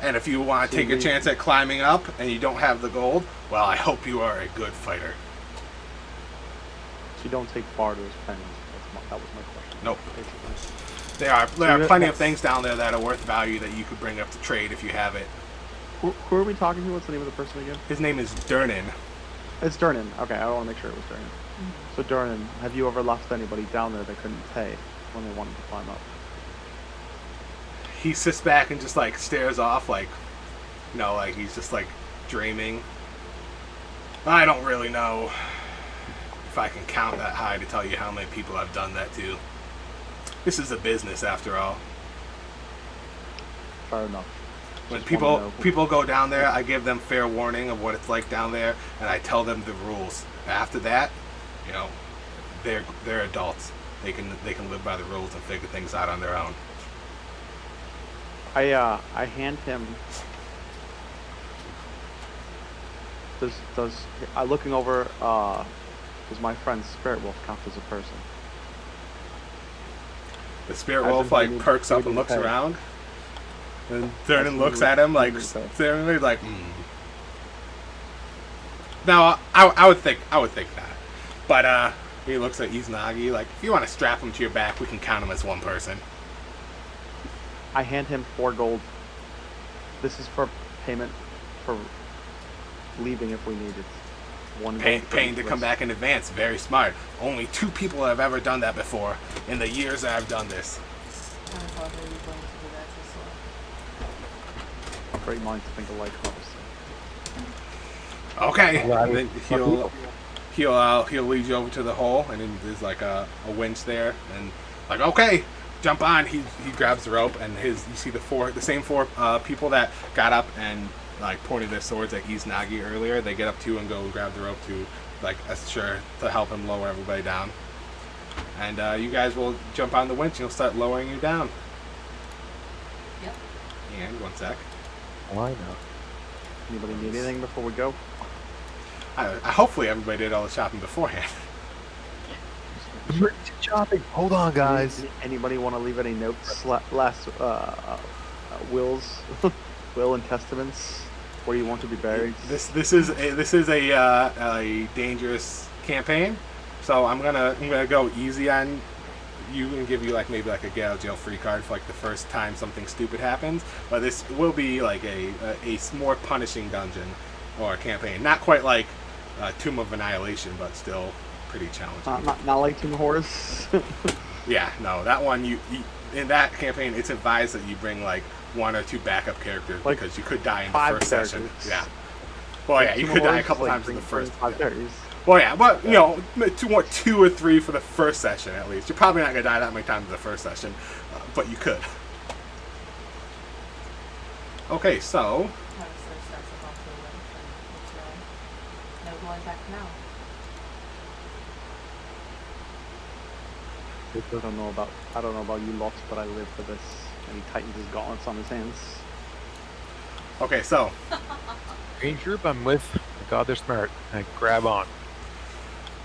And if you want to take a chance at climbing up and you don't have the gold, well, I hope you are a good fighter. So you don't take barters pennies. That was my question. Nope. Basically. There are plenty of things down there that are worth value that you could bring up to trade if you have it. Who are we talking to? What's the name of the person again? His name is Durnan. It's Durnan. Okay, I want to make sure it was Durnan. So Durnan, have you ever left anybody down there that couldn't pay when they wanted to climb up? He sits back and just like stares off, like, like he's just like dreaming. I don't really know if I can count that high to tell you how many people I've done that to. This is a business after all. Fair enough. When Just people go down there, I give them fair warning of what it's like down there, and I tell them the rules. After that, they're adults. They can live by the rules and figure things out on their own. I hand him. Looking over? Does my friend Spirit Wolf count as a person? The Spirit Wolf perks up and looks around, and Durnan looks at him like staring, like. No, I would think that, but he looks at Izanagi like, if you want to strap him to your back, we can count him as one person. I hand him 4 gold. This is for payment for leaving if we need it. Paying to come back in advance. Very smart. Only 2 people have ever done that before in the years that I've done this. I thought they were going to do that as well. Great minds think alike, obviously. Okay. Well, And then he'll lead you over to the hole, and then there's like a winch there, and like, okay, jump on. He grabs the rope, and you see the same 4 people that got up and like pointed their swords at Izanagi earlier. They get up too and go grab the rope to to help him lower everybody down. And you guys will jump on the winch and he'll start lowering you down. Yep. And 1 sec. Why not? Anybody need anything before we go? Hopefully everybody did all the shopping beforehand. Emergency shopping. Hold on, guys. Anybody want to leave any notes? Last wills, will and testaments. Where you want to be buried? This is a dangerous campaign, so I'm gonna go easy on you and give you maybe a get out of jail free card for the first time something stupid happens. But this will be a more punishing dungeon or campaign. Not quite like Tomb of Annihilation, but still pretty challenging. Not like Tomb of Horrors. Yeah, no, that one you in that campaign, it's advised that you bring like 1 or 2 backup characters Like because you could die in the 5 first session. characters. Yeah. Well, yeah, you Tomb of could die a Horrors couple is like times in the bring first. 5 Yeah. characters. Well, yeah, but you know, 2 or 3 for the first session at least. You're probably not gonna die that many times in the first session, but you could. Okay, so So it starts with also and no going back now. I don't know about you lots, but I live for this. And he tightens his gauntlets on his hands. okay, so Green troop, I'm with. My God, they're smart. I grab on.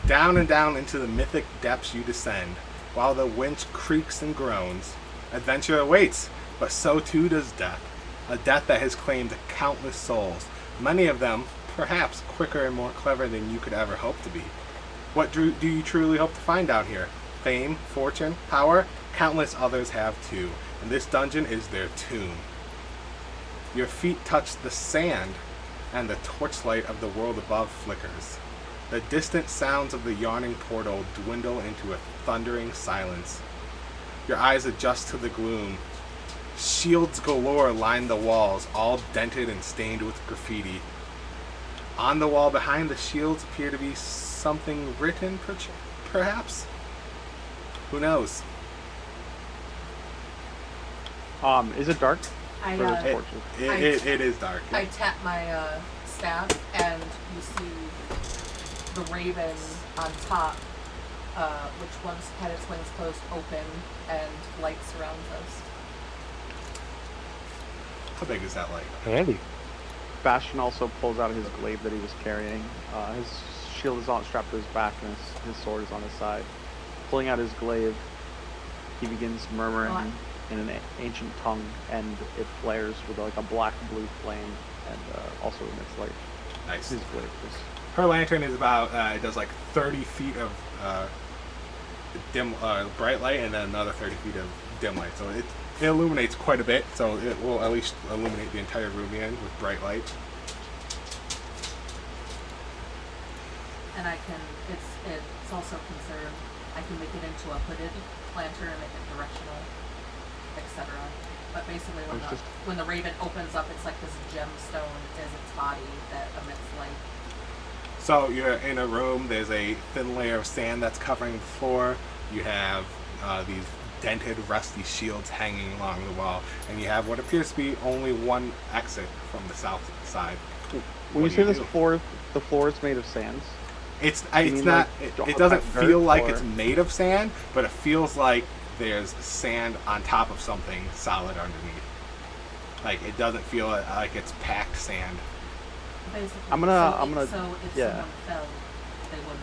down and down into the mythic depths you descend, while the winch creaks and groans. Adventure awaits, but so too does death. A death that has claimed countless souls, many of them perhaps quicker and more clever than you could ever hope to be. What do you truly hope to find out here? Fame, fortune, power? Countless others have too, and this dungeon is their tomb. Your feet touch the sand, and the torchlight of the world above flickers. The distant sounds of the yawning portal dwindle into a thundering silence. Your eyes adjust to the gloom. Shields galore line the walls, all dented and stained with graffiti. On the wall behind the shields appear to be something written, perhaps? Who knows? Is it dark? I Or is It, torches? it is dark. I tap my staff, and you see the raven on top, which once had its wings closed open, and light surrounds us. How big is that light? Handy. Bastion also pulls out his glaive that he was carrying. His shield is on strapped to his back, and his sword is on his side. Pulling out his glaive, he begins murmuring in an ancient tongue, and it flares with like a black-blue flame, and also emits light. Nice. His glaive is. Her lantern is about, it does like 30 feet of dim bright light and then another 30 feet of dim light. So it illuminates quite a bit, so it will at least illuminate the entire room in with bright light. And I can, it's also concerned, I can make it into a hooded lantern and make it directional, etc. But basically when the raven opens up, it's like this gemstone is its body that emits light. So you're in a room, there's a thin layer of sand that's covering the floor, you have these dented, rusty shields hanging along the wall, and you have what appears to be only one exit from the south side. When What you do say you this do? floor, the floor is made of sands. It's mean, not, like, it doesn't dirt feel like or- it's made of sand, but it feels like there's sand on top of something solid underneath. Like, it doesn't feel like it's packed sand. Basically, I'm gonna- so if yeah. someone fell, they wouldn't,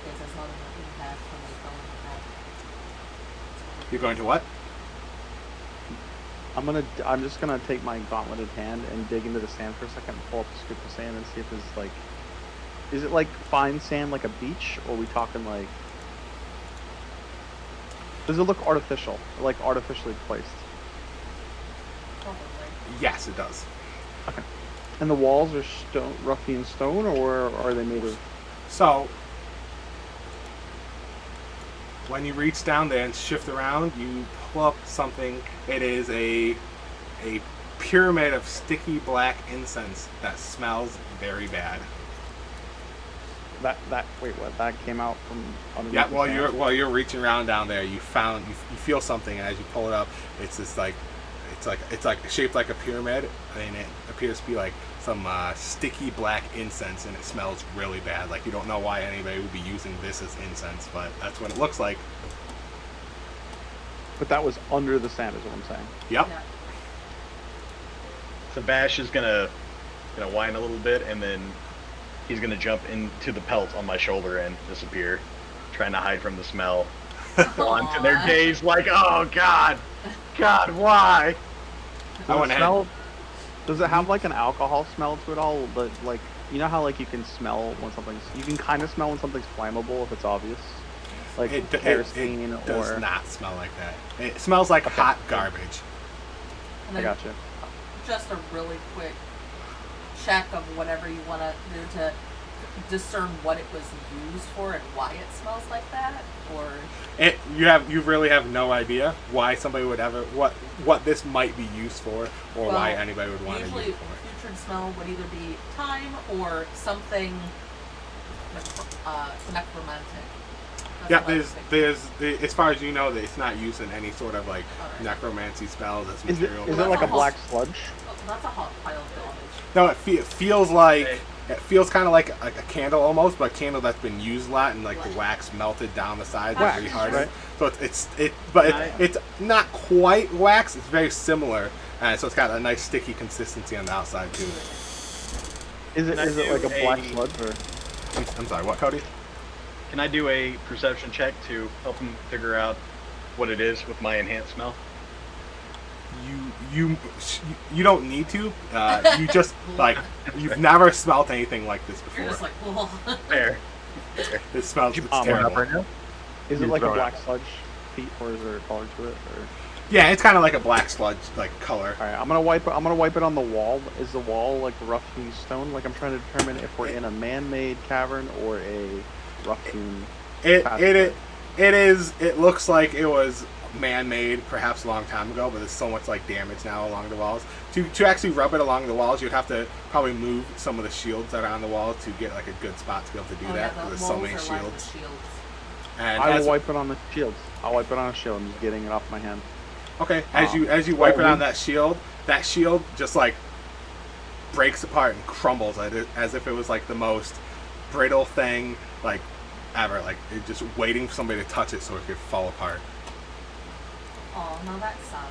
it's as long as an impact when they fell in the back. You're going to what? I'm just gonna take my gauntleted hand and dig into the sand for a second, and pull up a scoop of sand and see if there's like, is it like fine sand like a beach, or are we talking like, does it look artificial, like artificially placed? Probably. Yes, it does. Okay. And the walls are stone, ruffian stone, or are they made of? So, when you reach down there and shift around, you pull up something. It is a pyramid of sticky black incense that smells very bad. Wait, what? That came out from underneath. Yeah, the while sand? you're reaching around down there, you feel something, and as you pull it up, it's this like it's like shaped like a pyramid, and it appears to be like some sticky black incense, and it smells really bad. Like, you don't know why anybody would be using this as incense, but that's what it looks like. But that was under the sand, is what I'm saying. Yep. Yeah. So Bash is gonna whine a little bit, and then he's gonna jump into the pelt on my shoulder and disappear, trying to hide from the smell. Onto their Aw. days like, oh God, why? I went ahead. Does it have like an alcohol smell to it all? But like, you know how like you can smell when you can kind of smell when something's flammable if it's obvious, like kerosene it does or. not smell like that. It smells like hot garbage. And I then gotcha. just a really quick check of whatever you want to do to discern what it was used for and why it smells like that, or You really have no idea why somebody would ever what this might be used for, or why anybody would want to use usually it for. putrid smell would either be thyme or something necromantic. That's Yeah, what I was thinking. as far as you know, that it's not used in any sort of like Alright. necromancy spells as Is it material. is it That's like a a black whole- sludge? Oh, that's a hot pile of garbage. No, it feels like it feels kind of like a candle almost, but a candle that's been used a lot and like the wax melted down the sides Wax, and rehardened. right. So it's not quite wax. It's very similar, so it's got a nice sticky consistency on the outside too. Is it Can I like a do black a- sludge or? I'm sorry, what, Cody? Can I do a perception check to help him figure out what it is with my enhanced smell? You don't need to. You just like you've never smelt anything like this You're before. just like, well, Fair. It smells it's Throwing terrible. up right now? Is it You're like a throwing black up. sludge, Pete, or is there a color to it? Or Yeah, it's kind of like a black sludge like color. all right, I'm gonna wipe it on the wall. Is the wall like rough-hewn stone? Like I'm trying to determine if we're in a man-made cavern or a rough-hewn. It looks like it was man-made perhaps a long time ago, but there's so much like damage now along the walls. To actually rub it along the walls, you'd have to probably move some of the shields that are on the wall to get like a good spot to be able to do oh, that. yeah, the There's so walls many are lined with shields. shields. And I as, will wipe it on the shields. I'll wipe it on a shield. I'm just getting it off my hand. okay, as you wipe it well, on that shield just like breaks apart and crumbles as if it was like the most brittle thing like ever. Like it just waiting for somebody to touch it so it could fall apart. Oh, no, that's sad.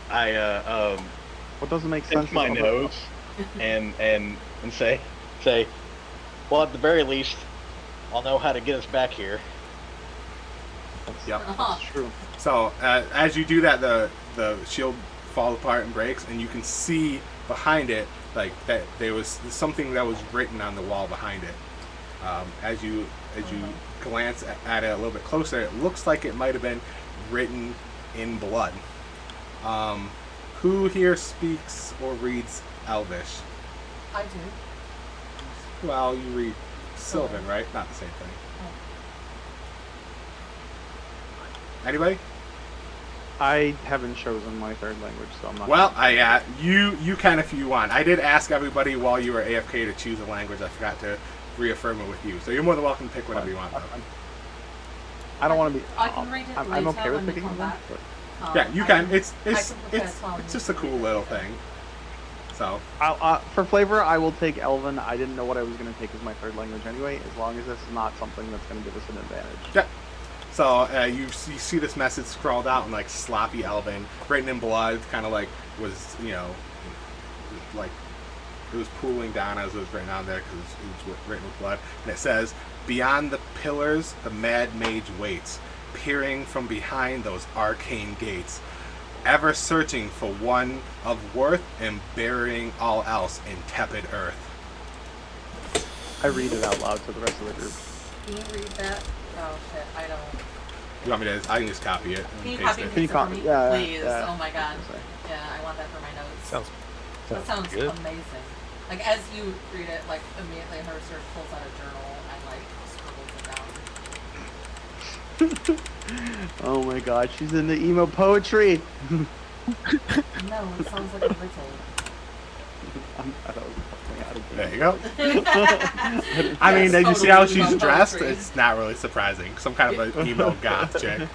I What doesn't make sense? pinch my is- nose and say, well, at the very least, I'll know how to get us back here. Yep. That's true. So as you do that, the shield falls apart and breaks, and you can see behind it like that there was something that was written on the wall behind it. As you glance at it a little bit closer, it looks like it might have been written in blood. Who here speaks or reads Elvish? I do. Well, you read Sylvan, right? Not the same thing. Anybody? I haven't chosen my third language, so I'm not. Well, you can if you want. I did ask everybody while you were AFK to choose a language. I forgot to reaffirm it with you. So you're more than welcome to pick whatever you want, though. I don't want to be. I can read it I'm later okay with when we picking come one, back. but Yeah, you I can. It's I can prepare it's 12 it's just a cool little thing. So for flavor, I will take Elven. I didn't know what I was going to take as my third language anyway, as long as this is not something that's going to give us an advantage. yeah. So you see this message scrawled out in like sloppy Elven, written in blood, kind of like was like it was pooling down as it was written on there because it was written with blood, and it says, "Beyond the pillars, the Mad Mage waits, peering from behind those arcane gates, ever searching for one of worth and burying all else in tepid earth." I read it out loud to the rest of the group. Can you read that? Oh shit, I don't. You want me to? I can just copy it Can you and copy paste and it. paste it Can for you me? yeah, Please. yeah. Oh my god. Sorry. Yeah, I want that for my notes. Sounds That sounds good. amazing. Like as you read it, like immediately Herser pulls out a journal and like scribbles it down. Oh my god, she's in the emo poetry. No, it sounds like a riddle. I thought it was something out of There game. you go. I mean, Yes, did you see how totally she's emo dressed? poetry. It's not really surprising. Some kind of an emo goth chick.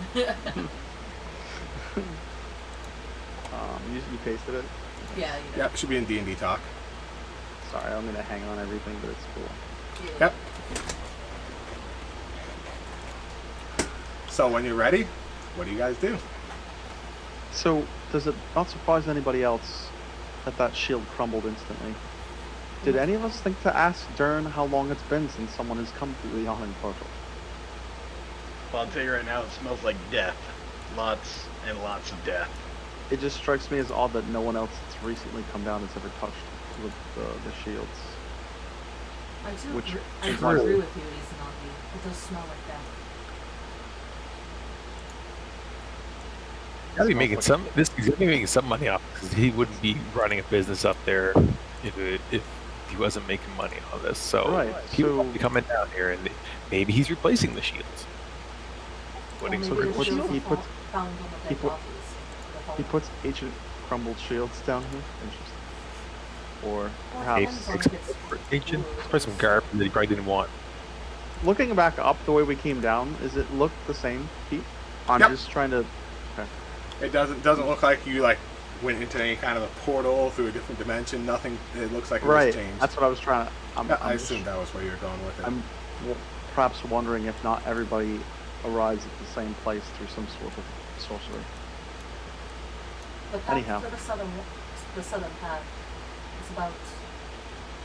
You pasted it? Yeah, you know. Yep, should be in D&D talk. Sorry, I'm gonna hang on everything, but it's cool. Yeah. Yep. So when you're ready, what do you guys do? So, does it not surprise anybody else that that shield crumbled instantly? Did any of us think to ask Dern how long it's been since someone has come through the yawning portal? Well, I'll tell you right now, it smells like death. Lots and lots of death. It just strikes me as odd that no one else that's recently come down has ever touched with the shields. I do Which agree, I is do really- agree with you, Izanagi. It does smell like that. He's gotta be making some. He's gotta be making some money off because he wouldn't be running a business up there if he wasn't making money on this. So Right, people so- will be coming down here, and maybe he's replacing the shields. Well, Putting maybe some the puts- shields he are puts- found on the he dead put- bodies. He puts ancient crumbled shields down here. Interesting. Or Well, perhaps depends on if it's ancient, wood probably some or- garb that he probably didn't want. looking back up the way we came down, is it look the same, Pete? I'm Yep. just trying to. Okay. It doesn't look like you like went into any kind of a portal through a different dimension. Nothing. It looks like it Right. was changed. That's what I was trying to. Yeah, I I'm just- assumed that was where you were going with it. I'm perhaps wondering if not everybody arrives at the same place through some sort of sorcery. The path Anyhow. to the southern path is about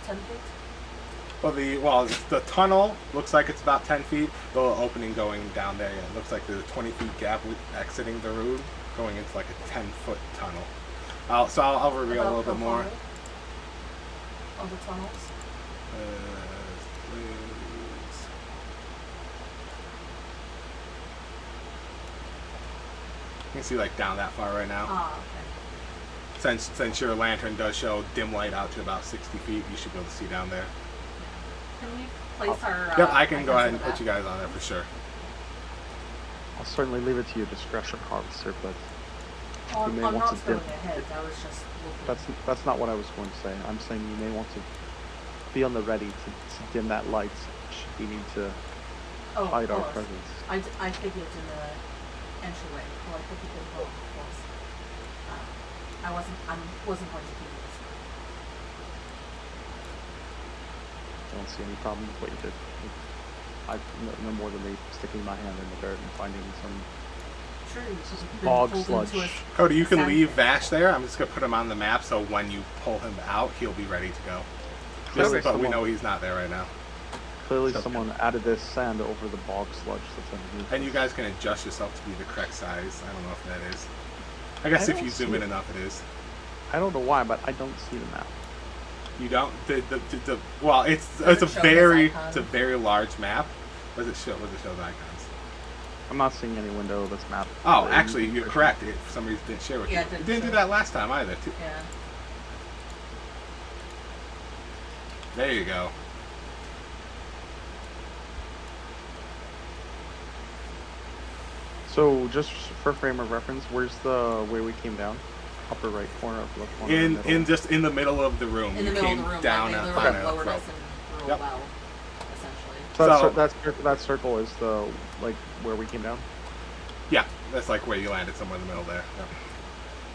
10 feet. The tunnel looks like it's about 10 feet. The little opening going down there, yeah, it looks like there's a 20-feet gap with exiting the room, going into like a 10-foot tunnel. I'll reveal a About little bit how more. far of the tunnels. Please. You can see like down that far right now. Ah, okay. Since your lantern does show dim light out to about 60 feet, you should be able to see down there. Can we place our? Yep, I can go icons ahead in and the put you back? guys on there for sure. I'll certainly leave it to your discretion, Harvester, but Oh, You may I'm want not to dim- going ahead. I was just looking. that's not what I was going to say. I'm saying you may want to be on the ready to dim that light should we need to Oh, hide of our course. presence. I figured in the entryway. Well, I figured in both, of course. I wasn't going to keep it this way. I don't see any problem with what you did. I no more than me sticking my hand in the dirt and finding some. Sure, you should have been Bog pulled sludge. into a Cody, you can sand leave pit. Vash there. I'm just gonna put him on the map so when you pull him out, he'll be ready to go. Clearly But we someone- know he's not there right now. Clearly, So- someone added this sand over the bog sludge that's underneath. And you us. guys can adjust yourself to be the correct size. I don't know if that is. I guess I if don't you zoom see in it. enough, it is. I don't know why, but I don't see the map. You don't. Well, it's Does a it show his very icon? it's a very large map. What does it show? What does it show the icons? I'm not seeing any window of this map. Oh, actually, you're correct. It for some reason didn't share with Yeah, you. it didn't Didn't do show. that last time either. Yeah. There you go. So, just for frame of reference, where's the way we came down? Upper right corner of left corner. In middle? just in the middle of the room. In the you middle came of the room, down like they on literally a lowered rope. us in through Yep. a well, essentially. So- that circle is the like where we came down. Yeah, that's like where you landed, somewhere in the middle there.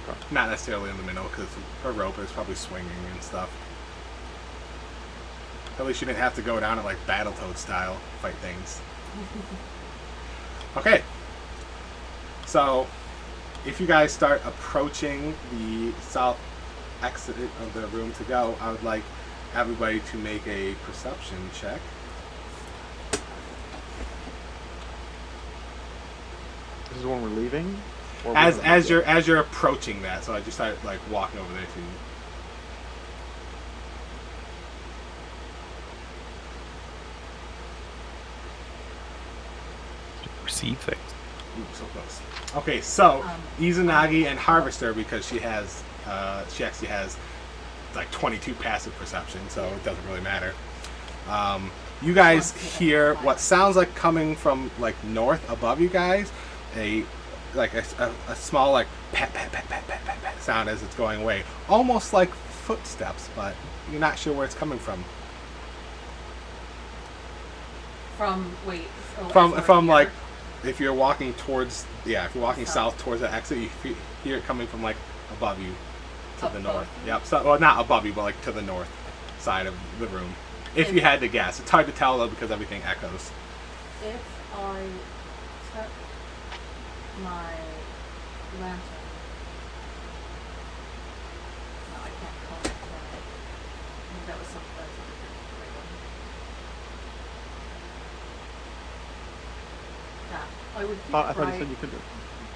Okay. Not necessarily in the middle, because a rope is probably swinging and stuff. At least you didn't have to go down it like Battletoad style, fight things. Okay. So, if you guys start approaching the south exit of the room to go, I would like everybody to make a perception check. This is when we're leaving. Or As you're approaching that, so I just started like walking over there to you. Perceive things. Ooh, so close. Okay, so Um, Izanagi and Harvester, because she actually has like 22 passive perception, so it doesn't really matter. You guys hear what sounds like coming from like north above you guys, a small like pat pat pat pat pat pat pat sound as it's going away, almost like footsteps, but you're not sure where it's coming from. From wait. So From as we're like, here- if you're walking towards, if you're walking South. south towards the exit, you hear it coming from like above you to the Above north. you? Yep. So, well, not above you, but like to the north side of the room. If you had to guess, it's hard to tell though because everything echoes. If I took my lantern. No, I can't call it. I think that was something that's a different way. Yeah, I would keep I it thought right. you said you could.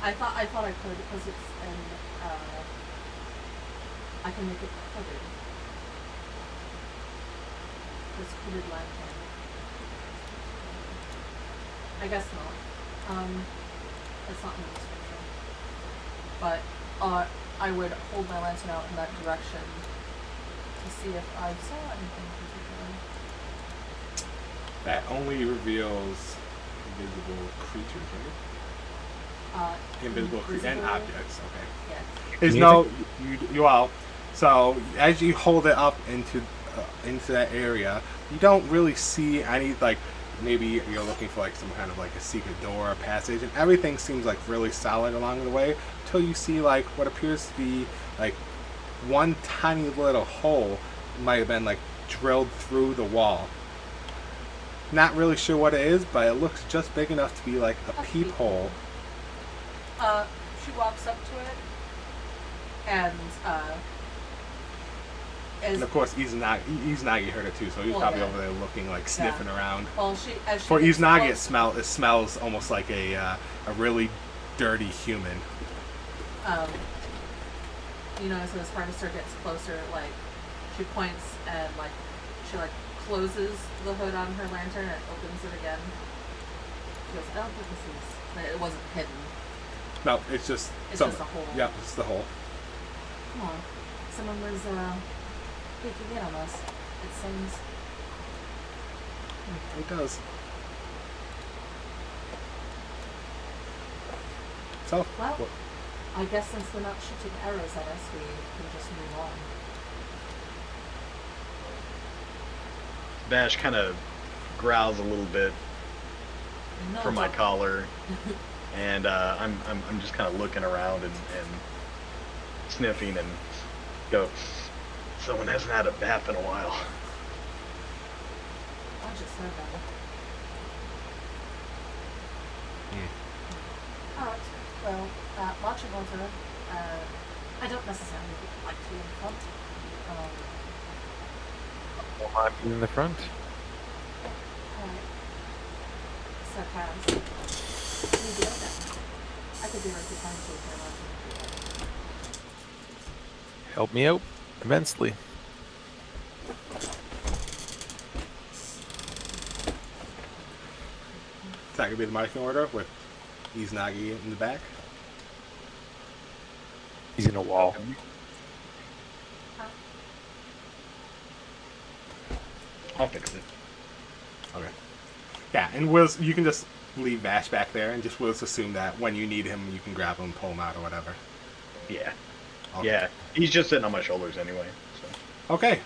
I thought I could because it's an I can make it hooded. This hooded lantern. I guess not. It's not in the description. But I would hold my lantern out in that direction to see if I saw anything particular. That only reveals invisible creatures, right? Invisible creatures and objects. Okay. Yeah. There's no you all. So as you hold it up into that area, you don't really see any, like, maybe you're looking for like some kind of like a secret door or passage, and everything seems like really solid along the way until you see like what appears to be like one tiny little hole, might have been like drilled through the wall. Not really sure what it is, but it looks just big enough to be like a peephole. She walks up to it, and And of course, Izanagi heard it too, so he's probably over there looking, like sniffing around. Well, For Izanagi, it smells almost like a really dirty human. You know, so as Harvester gets closer, like she points and like she like closes the hood on her lantern and opens it again. She goes, I don't think this is. It wasn't hidden. No, it's just. It's just a hole. Yep, it's the hole. Come on, someone was peeking in on us. It seems. It does. So. Well, I guess since they're not shooting arrows at us, we can just move on. Bash kind of growls a little bit No, from my don't. collar, and I'm just kind of looking around and sniffing and go. Someone hasn't had a bath in a while. I just heard that. Alright, well, marching order, I don't necessarily like to be in front. Well, I'm in the front. Alright. So, Kaz, what do you do then? I could be right behind you if you're not. Help me out immensely. Is that gonna be the marching order with Izanagi in the back? He's in a wall. I'll fix it. Okay. Yeah, and you can just leave Vash back there, and just we'll just assume that when you need him, you can grab him, pull him out, or whatever. Yeah. Okay. Yeah. He's just sitting on my shoulders anyway. So. Okay.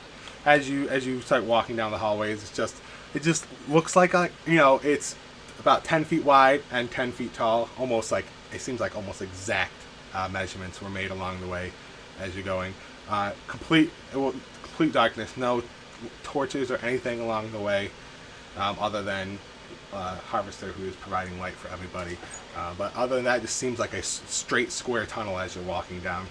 As you start walking down the hallways, it just looks like it's about 10 feet wide and 10 feet tall. Almost like it seems like almost exact measurements were made along the way as you're going. Complete darkness. No torches or anything along the way, other than Harvester, who is providing light for everybody. But other than that, it just seems like a straight square tunnel as you're walking down.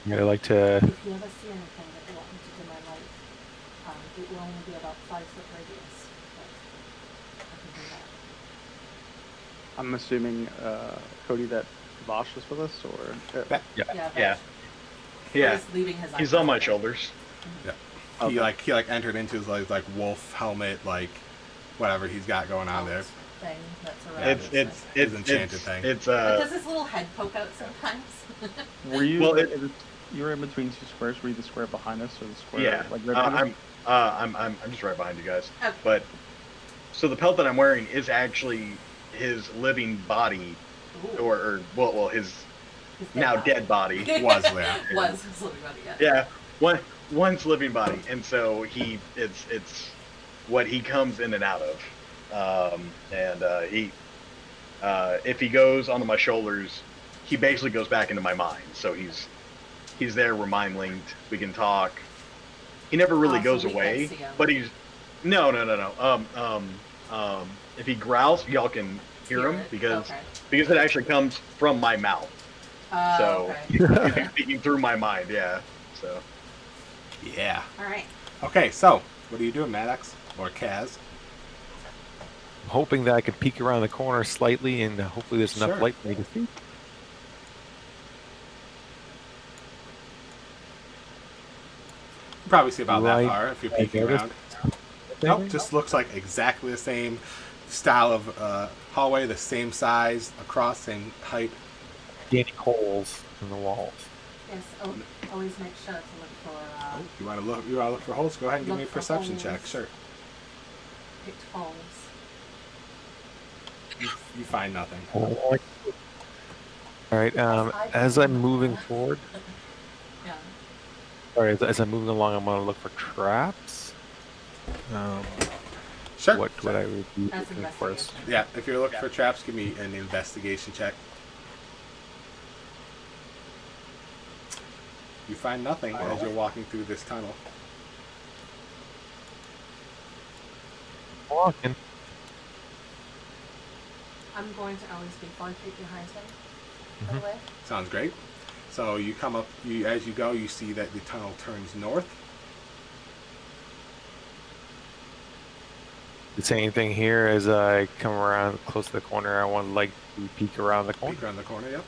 I'd like to. If you ever see anything that you want me to dim my light, it will only be about 5-foot radius. But I can do that. I'm assuming, Cody, that Vosh was with us, or Yeah. Yeah. He's leaving his He's eye on my contact. shoulders. Yeah. Okay. He entered into his like wolf helmet, like whatever he's got going on there. Thing that's around It's His enchanted thing. It's Does his little head poke out sometimes? were you? Well, you were in between two squares. Were you the square behind us, or the square? yeah. Like right behind us? I'm just right behind you guys. Okay. But so the pelt that I'm wearing is actually his living body, Ooh. or his His now body. dead body. Was, yeah. Was his living body, yeah. Yeah, once living body, and so it's what he comes in and out of, if he goes onto my shoulders, he basically goes back into my mind. So he's there, we're mind linked, we can talk. He never really So goes we can away, see him. but he's no. If he growls, y'all can hear him it. because Okay. it actually comes from my mouth. So Okay. he's speaking through my mind, yeah. So Yeah. Alright. Okay, so what are you doing, Maddox or Kaz? I'm hoping that I can peek around the corner slightly, and hopefully there's enough Sure. light for me to see. You probably see about Right. that far if you're peeking noticed. around. Nope, just looks like exactly the same style of hallway, the same size across, same height. Gaining holes in the walls. Yes, always make sure to look for Oh, you want to look? You want to look for holes? Go ahead and give Look me a for perception check. holes. Sure. picked holes. You find nothing. All right. As I'm moving forward, Yeah. sorry, as I'm moving along, I'm gonna look for traps. Sure. What would I be That's looking for? investigation. Yeah, if you're looking for traps, give me an investigation check. You find nothing as you're walking through this tunnel. Walking. I'm going to always be 5 feet behind him. By the way. Sounds great. So you come up, as you go, you see that the tunnel turns north. The same thing here as I come around close to the corner. I want to like to peek around the corner. Peek around the corner, yep.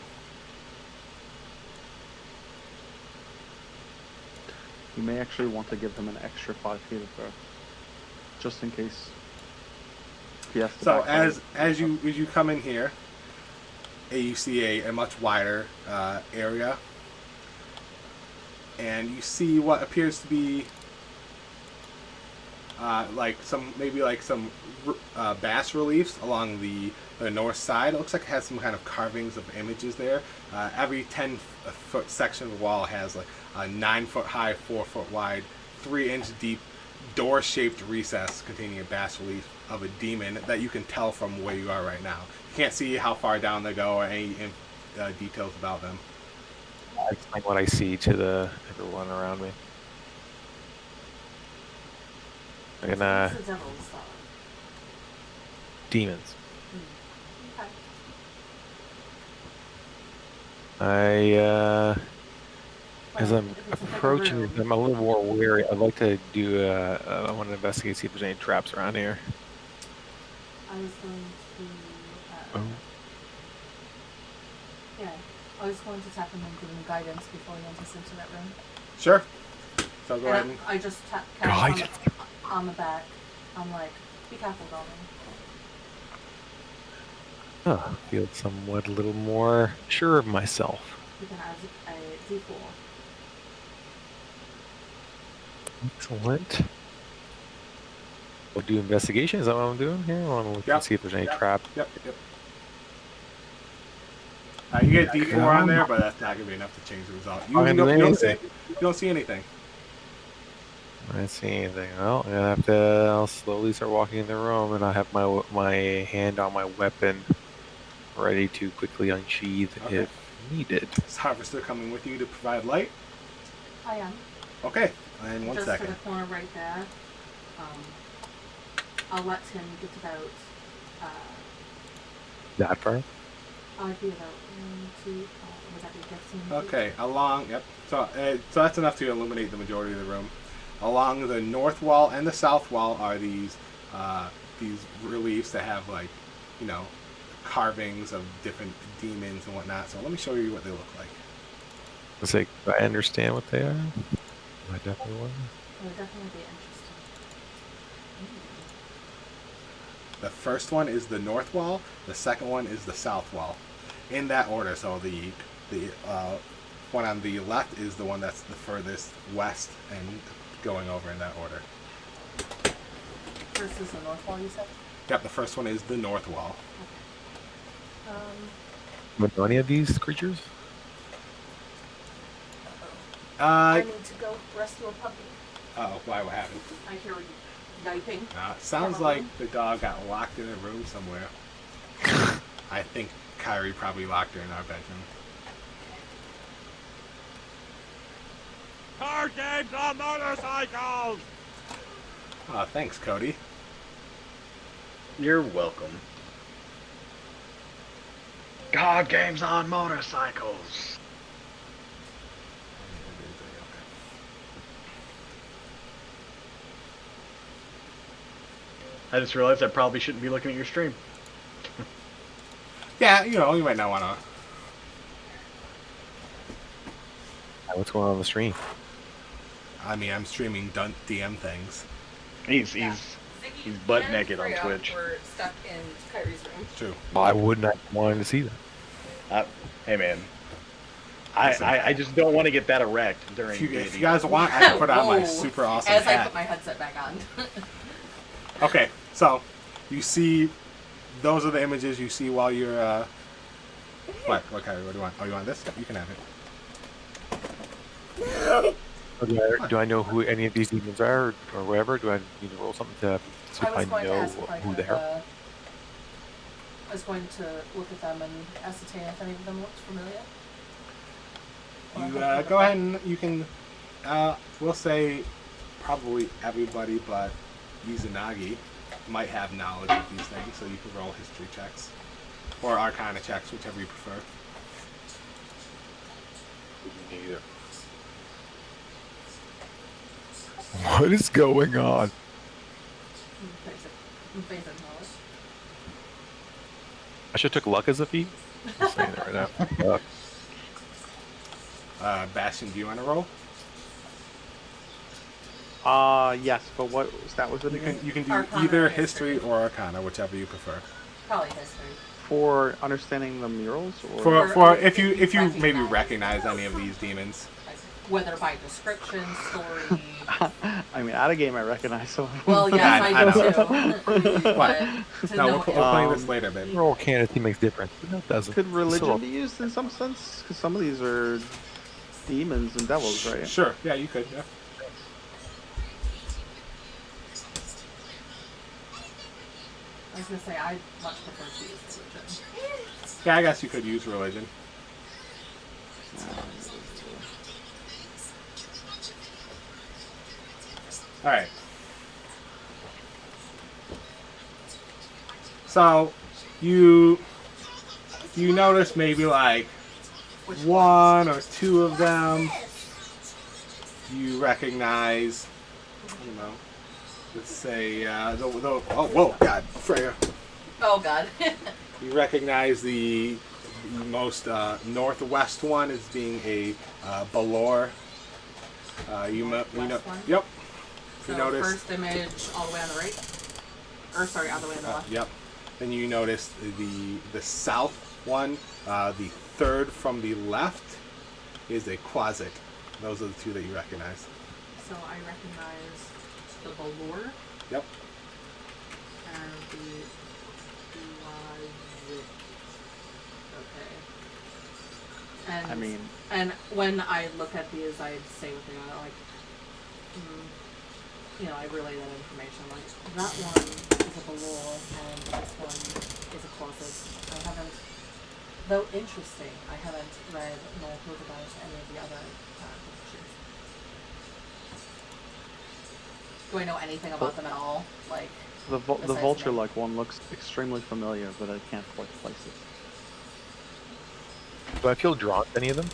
You may actually want to give him an extra 5 feet of growth, just in case he has to. So backfire. as you come in here, you see a much wider area, and you see what appears to be like some bas reliefs along the north side. It looks like it has some kind of carvings of images there. Every 10-foot section of the wall has like a 9-foot high, 4-foot wide, 3-inch deep door-shaped recess containing a bas relief of a demon that you can tell from where you are right now. You can't see how far down they go or any details about them. I explain what I see to everyone around me. I'm gonna What's the devil's thought? demons. Okay. As Well, I'm if it's a bigger approaching, room, I'm a little more wary. I'd like to do. I want to investigate, see if there's any traps around here. I was going to. Oh. Yeah, I was going to tap him and give him guidance before he enters into that room. Sure. So go ahead And and I just tap Guidance. on the back. I'm like, be careful, darling. I feel somewhat a little more sure of myself. You can add a D4. Excellent. We'll do investigation. Is that what I'm doing here? I want to look and see if there's any traps. Yep. You get D4 on there, but that's not going to be enough to change the result. You don't see anything. I don't see anything. Well, I'm gonna have to. I'll slowly start walking in the room, and I have my hand on my weapon, ready to quickly unsheath if needed. Is Harvester coming with you to provide light? I am. Okay, and one just second. for the corner right there. I'll let him get about. That far? I'd be about 1, 2. Would that be 15? Okay, along. Yep. So that's enough to illuminate the majority of the room. Along the north wall and the south wall are these reliefs that have carvings of different demons and whatnot. So let me show you what they look like. Let's say, do I understand what they are? I definitely will. It would definitely be interesting. The first one is the north wall. The second one is the south wall. In that order. So the one on the left is the one that's the furthest west and going over in that order. First is the north wall, you said? Yep, the first one is the north wall. What, know any of these creatures? I need to go rescue a puppy. Oh, why? What happened? I hear yiping. It sounds like the dog got locked in a room somewhere. I think Kyrie probably locked her in our bedroom. Card games on motorcycles! Oh, thanks, Cody. You're welcome. God games on motorcycles. I just realized I probably shouldn't be looking at your stream. Yeah, you might not want to. What's going on the stream? I mean, I'm streaming DM things. He's butt naked on Twitch. We're stuck in Kyrie's room. It's true. I would not want to see that. Hey man, Listen. I just don't want to get that erect during. If you guys want, I can put on my Whoa. super awesome As I hat. put my headset back on. Okay, so you see, those are the images you see while you're. What do you want? Oh, you want this? You can have it. Do I know who any of these demons are or whatever? Do I need to roll something to see I if was I going to know ask if I who could. they are? I was going to look at them and ascertain if any of them looked familiar. Or You if go ahead and you can. We'll say probably everybody but Izanagi might have knowledge of these things, so you can roll history checks or arcana checks, whichever you prefer. Neither. What is going on? Basic knowledge. I should have took luck as a feat. I'm saying that right now. Bastion, do you want to roll? Yes, but what stat was it again? You can do Arcana either or history. history or arcana, whichever you prefer. Probably history. For understanding the murals, or For if you maybe recognize any of these demons. Like, whether by description, story. I mean, out of game, I recognize some of them. Well, yes, I I do know. too. What? But to No, know we're playing this later, babe. Roll Arcana team makes difference. But no, it doesn't. Could religion So- be used in some sense? Because some of these are demons and devils, right? Sure, yeah, you could. Yeah. I was gonna say I much prefer to use religion. Yeah, I guess you could use religion. All right. So, you notice maybe like one or two of them you recognize. I don't know. Let's say oh whoa God, Freya. Oh God. You recognize the most northwest one as being a Balor. You know. Northwest one? Yep. So You notice. first image all the way on the right. Or sorry, all the way on the left. Yep. Then you notice the south one, the third from the left, is a Quasit. Those are the two that you recognize. So I recognize the Valor Yep. and the Quasit. Okay. And I mean, and when I look at these, I say what they are. Like, you know, I relay that information. Like, that one is a Valor and this one is a Quasit. I haven't, though interesting, I haven't read nor heard about any of the other positions. Do I know anything about them at all? Like, the besides vulture-like one looks extremely familiar, but I can't quite place it. Do I feel drawn to any of them?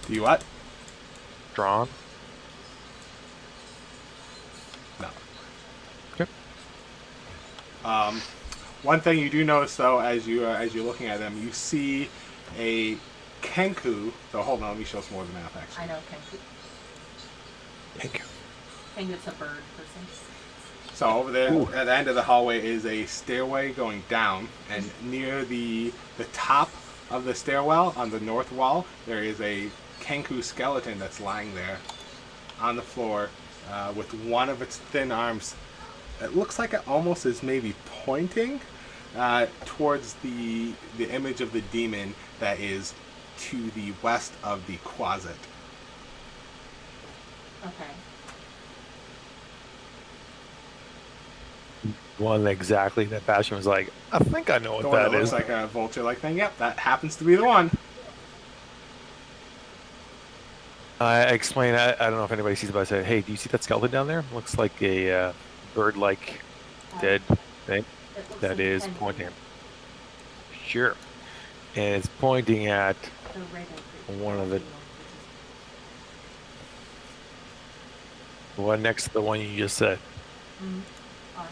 Do you what? Drawn? No. Okay. One thing you do notice though, as you're looking at them, you see a Kenku. So hold on, let me show some more of the map actually. I know Kenku. Thank you. Kenku's a bird person. So over there at the end of the hallway is a stairway going down, and near the top of the stairwell on the north wall, there is a Kenku skeleton that's lying there on the floor with one of its thin arms. It looks like it almost is maybe pointing towards the image of the demon that is to the west of the Quasit. Okay. One exactly that Bastion was like, I think I know what The one that that looks is. like a vulture-like thing. Yep, that happens to be the one. I explain, I don't know if anybody sees it, but I said, hey, do you see that skeleton down there? Looks like a bird-like dead thing It looks that like is Kenku. pointing. Sure. And it's pointing at The raven creature. one of the one next to the one you just said. Alright.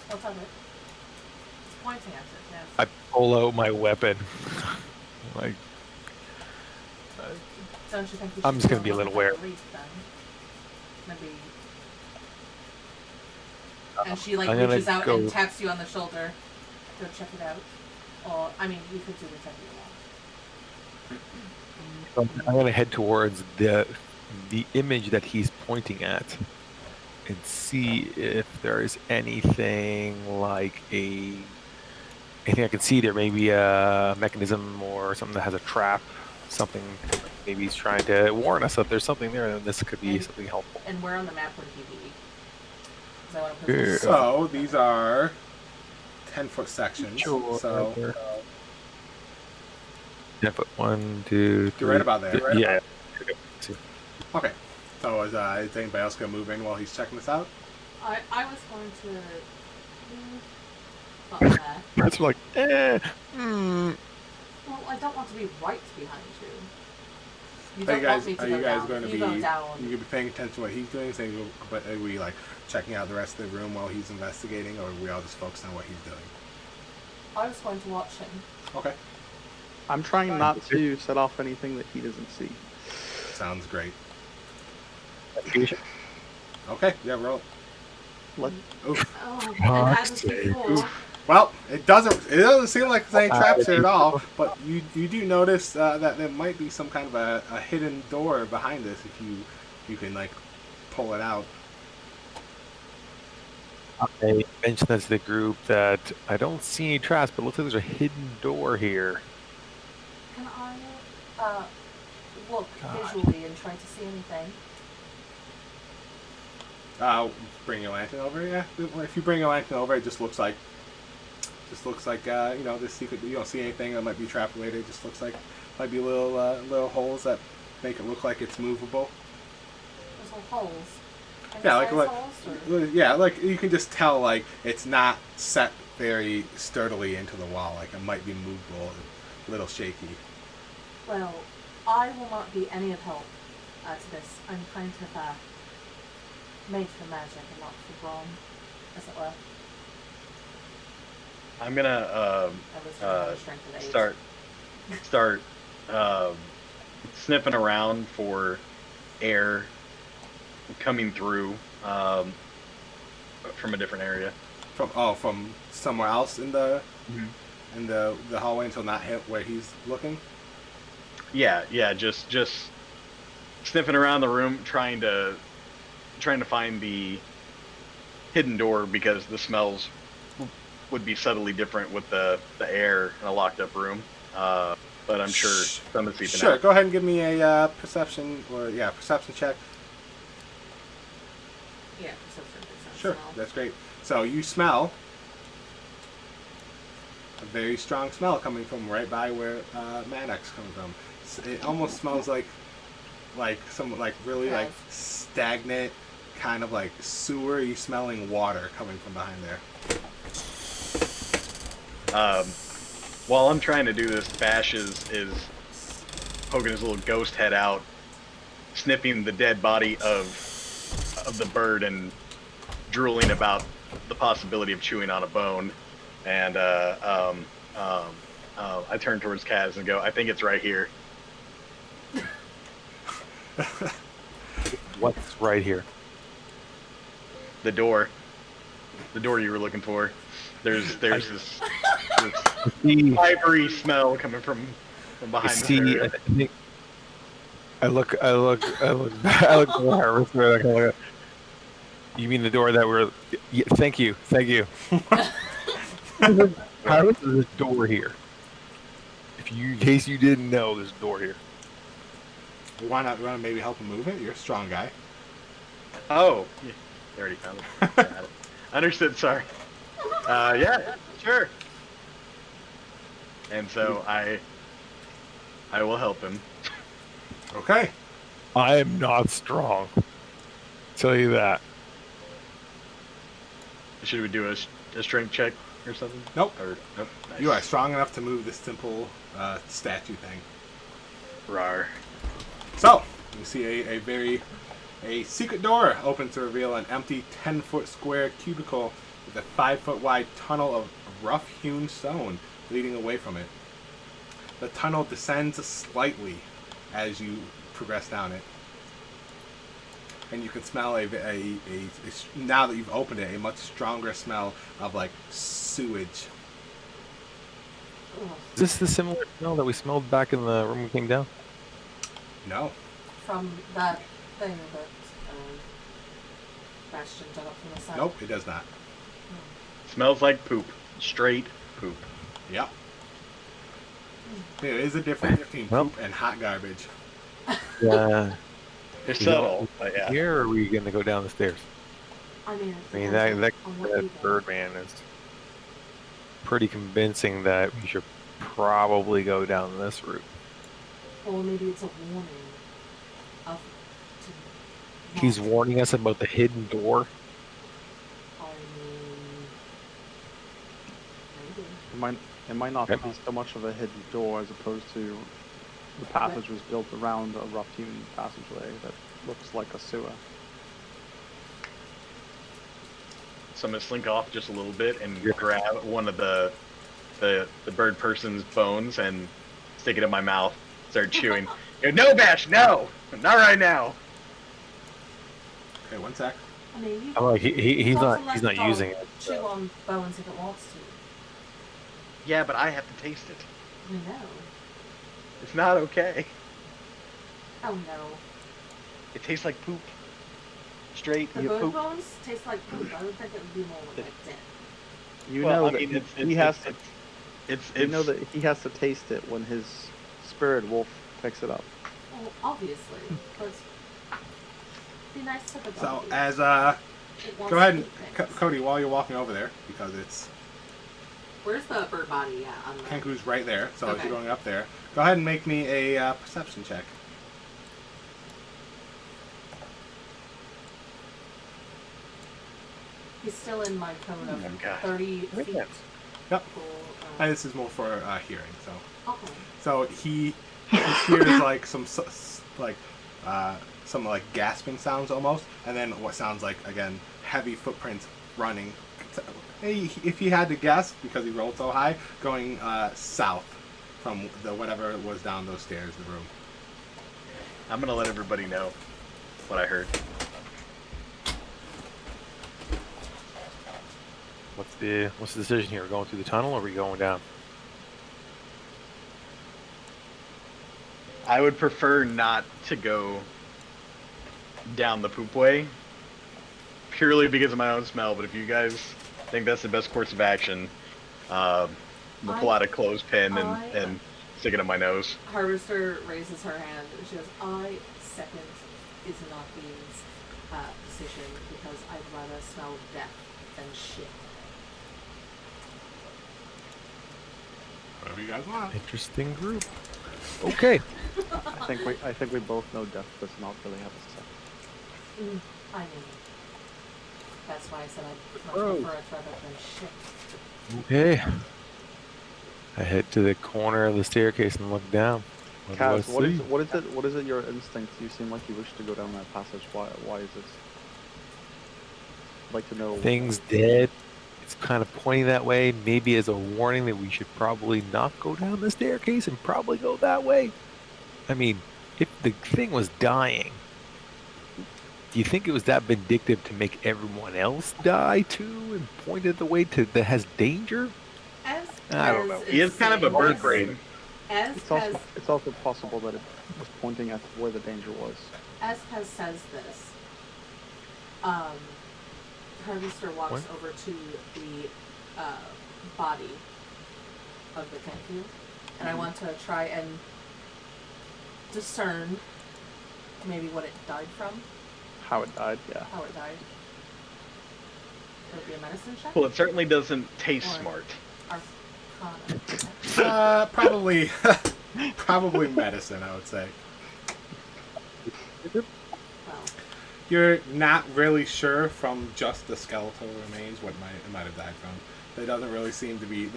What's of it? It's pointing at it, yes. I pull out my weapon. Like, Don't you think we I'm should just gonna go be a look little at the wary. reef then? Maybe. And she like I'm gonna reaches out go- and taps you on the shoulder. Go check it out. Or I mean, you could do whichever you want. So I'm going to head towards the image that he's pointing at and see if there's anything like anything I can see there. Maybe a mechanism or something that has a trap. Something maybe he's trying to warn us that there's something there, and this could be And- something helpful. And where on the map would he be? 'Cause I want to Yeah. So these are 10-foot sections. Sure. So Right there. 10 foot, 1, 2, 3. you're right about there. Yeah. Okay. So is anybody else gonna move in while he's checking this out? I was going to. Not there. That's like, Well, I don't want to be right behind you. You Are don't you guys, want me to are go you guys down. going to If be? you go You down. gonna be paying attention to what he's doing? Saying, but are we like checking out the rest of the room while he's investigating, or are we all just focused on what he's doing? I was going to watch him. Okay, I'm trying not to set off anything that he doesn't see. sounds great. investigation. Okay, yeah, roll. Let Oof. Oh, it Fuck's hasn't sake. before. Well, it doesn't seem like there's any traps here at all. But you do notice that there might be some kind of a hidden door behind this if you can like pull it out. I mentioned that to the group that I don't see any traps, but it looks like there's a hidden door here. Can I look God. visually and try to see anything? Bring your lantern over. Yeah, if you bring your lantern over, it just looks like this secret. You don't see anything that might be trap related. It just looks like might be little holes that make it look like it's movable. There's all holes. Any Yeah, like size what? holes, or- Yeah, like you can just tell like it's not set very sturdily into the wall. Like it might be movable, a little shaky. Well, I will not be any of help to this. I'm kind of made for magic and not for brawn, as it were. I'm gonna I was from strength of 8. start sniffing around for air coming through from a different area. From somewhere else in the hallway until not hit where he's looking. Yeah, just sniffing around the room, trying to find the hidden door because the smells would be subtly different with the air in a locked up room. But I'm sure someone's seeping Sure, out. go ahead and give me a perception check. Yeah, perception based on Sure, smell. that's great. So you smell a very strong smell coming from right by where Mad Mage coming from. It almost smells like some really like stagnant kind of like sewer-y smelling water coming from behind there. While I'm trying to do this, Bash is poking his little ghost head out, sniffing the dead body of the bird and drooling about the possibility of chewing on a bone. And I turn towards Kaz and go, I think it's right here. What's right here? The door you were looking for. There's this ivory smell coming from behind the area. I think I look nervous. Like, you mean the door that we're? Yeah, thank you. How is this door here? In case you didn't know, there's a door here. Why not run and maybe help him move it? You're a strong guy. Oh, yeah, you already found it. Got it. Understood. Sorry. Yeah, sure. And so I will help him. Okay. I am not strong. Tell you that. Should we do a strength check or something? Nope. Or nope. Nice. You are strong enough to move this simple statue thing. Rar. So, you see a secret door open to reveal an empty 10-foot square cubicle with a 5-foot wide tunnel of rough-hewn stone leading away from it. The tunnel descends slightly as you progress down it. And you can smell now that you've opened it, a much stronger smell of like sewage. Ugh. Is this the similar smell that we smelled back in the room we came down? No. From that thing that Bastion dug up from the side. Nope, it does not. Smells like poop. Straight poop. Yep. There is a difference between Well. poop and hot garbage. Yeah. It's You know, subtle, but yeah. Here, or are we going to go down the stairs? I mean, I mean, that Birdman is pretty convincing that we should probably go down this route. Or maybe it's a warning of. To He's not- warning us about the hidden door. I mean, maybe. It might not Yep. be so much of a hidden door as opposed to the passage was built around a rough-hewn passageway that looks like a sewer. So I'm gonna slink off just a little bit and Yeah. grab one of the bird person's bones and stick it in my mouth. Start chewing. No, Bash, no, not right now. Okay, one sec. I mean, you I'm like, he's also not let he's not the dog using it. chew on bones if it wants to. Yeah, but I have to taste it. We know. It's not okay. Oh no. It tastes like poop. Straight The you bird poop. bones taste like poop. I would think it would be more like dead. You Well, know I that mean, he has to. It's You know that he has to taste it when his spirit wolf picks it up. Well, obviously, but be nice to the dog. So dude. as It wants go ahead to and eat things. Cody, while you're walking over there, because it's Where's the bird body at? On the... Kenku's right there. So as Okay. you're going up there, go ahead and make me a perception check. He's still in my cone of Oh, God. 30 feet. Yes. Yep. Cool, And this is more for hearing. So okay. so he hears like some gasping sounds almost, and then what sounds like again heavy footprints running. If he had to guess, because he rolled so high, going south from the whatever was down those stairs, the room. I'm gonna let everybody know what I heard. What's the decision here? We're going through the tunnel, or are we going down? I would prefer not to go down the poop way, purely because of my own smell. But if you guys think that's the best course of action, we'll pull out a clothespin and stick it in my nose. Harvester raises her hand and she goes, I second Izanaki's decision because I'd rather smell death than shit. Whatever you guys want. Interesting group. Okay. I think we both know death does not really have a sex. I mean, that's why I said I'd much Oh. prefer it rather than shit. Okay. I head to the corner of the staircase and look down. What do I Kaz, see? what is it your instinct? You seem like you wish to go down that passage. Why is it? I'd like to know. Things dead. It's kind of pointing that way, maybe as a warning that we should probably not go down the staircase and probably go that way. I mean, if the thing was dying, do you think it was that vindictive to make everyone else die too and point it the way that has danger? As I don't know. He is kind of a saying bird this, brain. As It's also possible that it was pointing at where the danger was. Kaz says this, Harvester walks What? over to the body of the Kenku, and I want to try and discern maybe what it died from, How it died, yeah. how it died. It would be a medicine check? Well, it certainly doesn't taste Or- smart. Arcana. Probably probably medicine, I would say. Well, You're not really sure from just the skeletal remains what it might have died from. There doesn't really seem to be you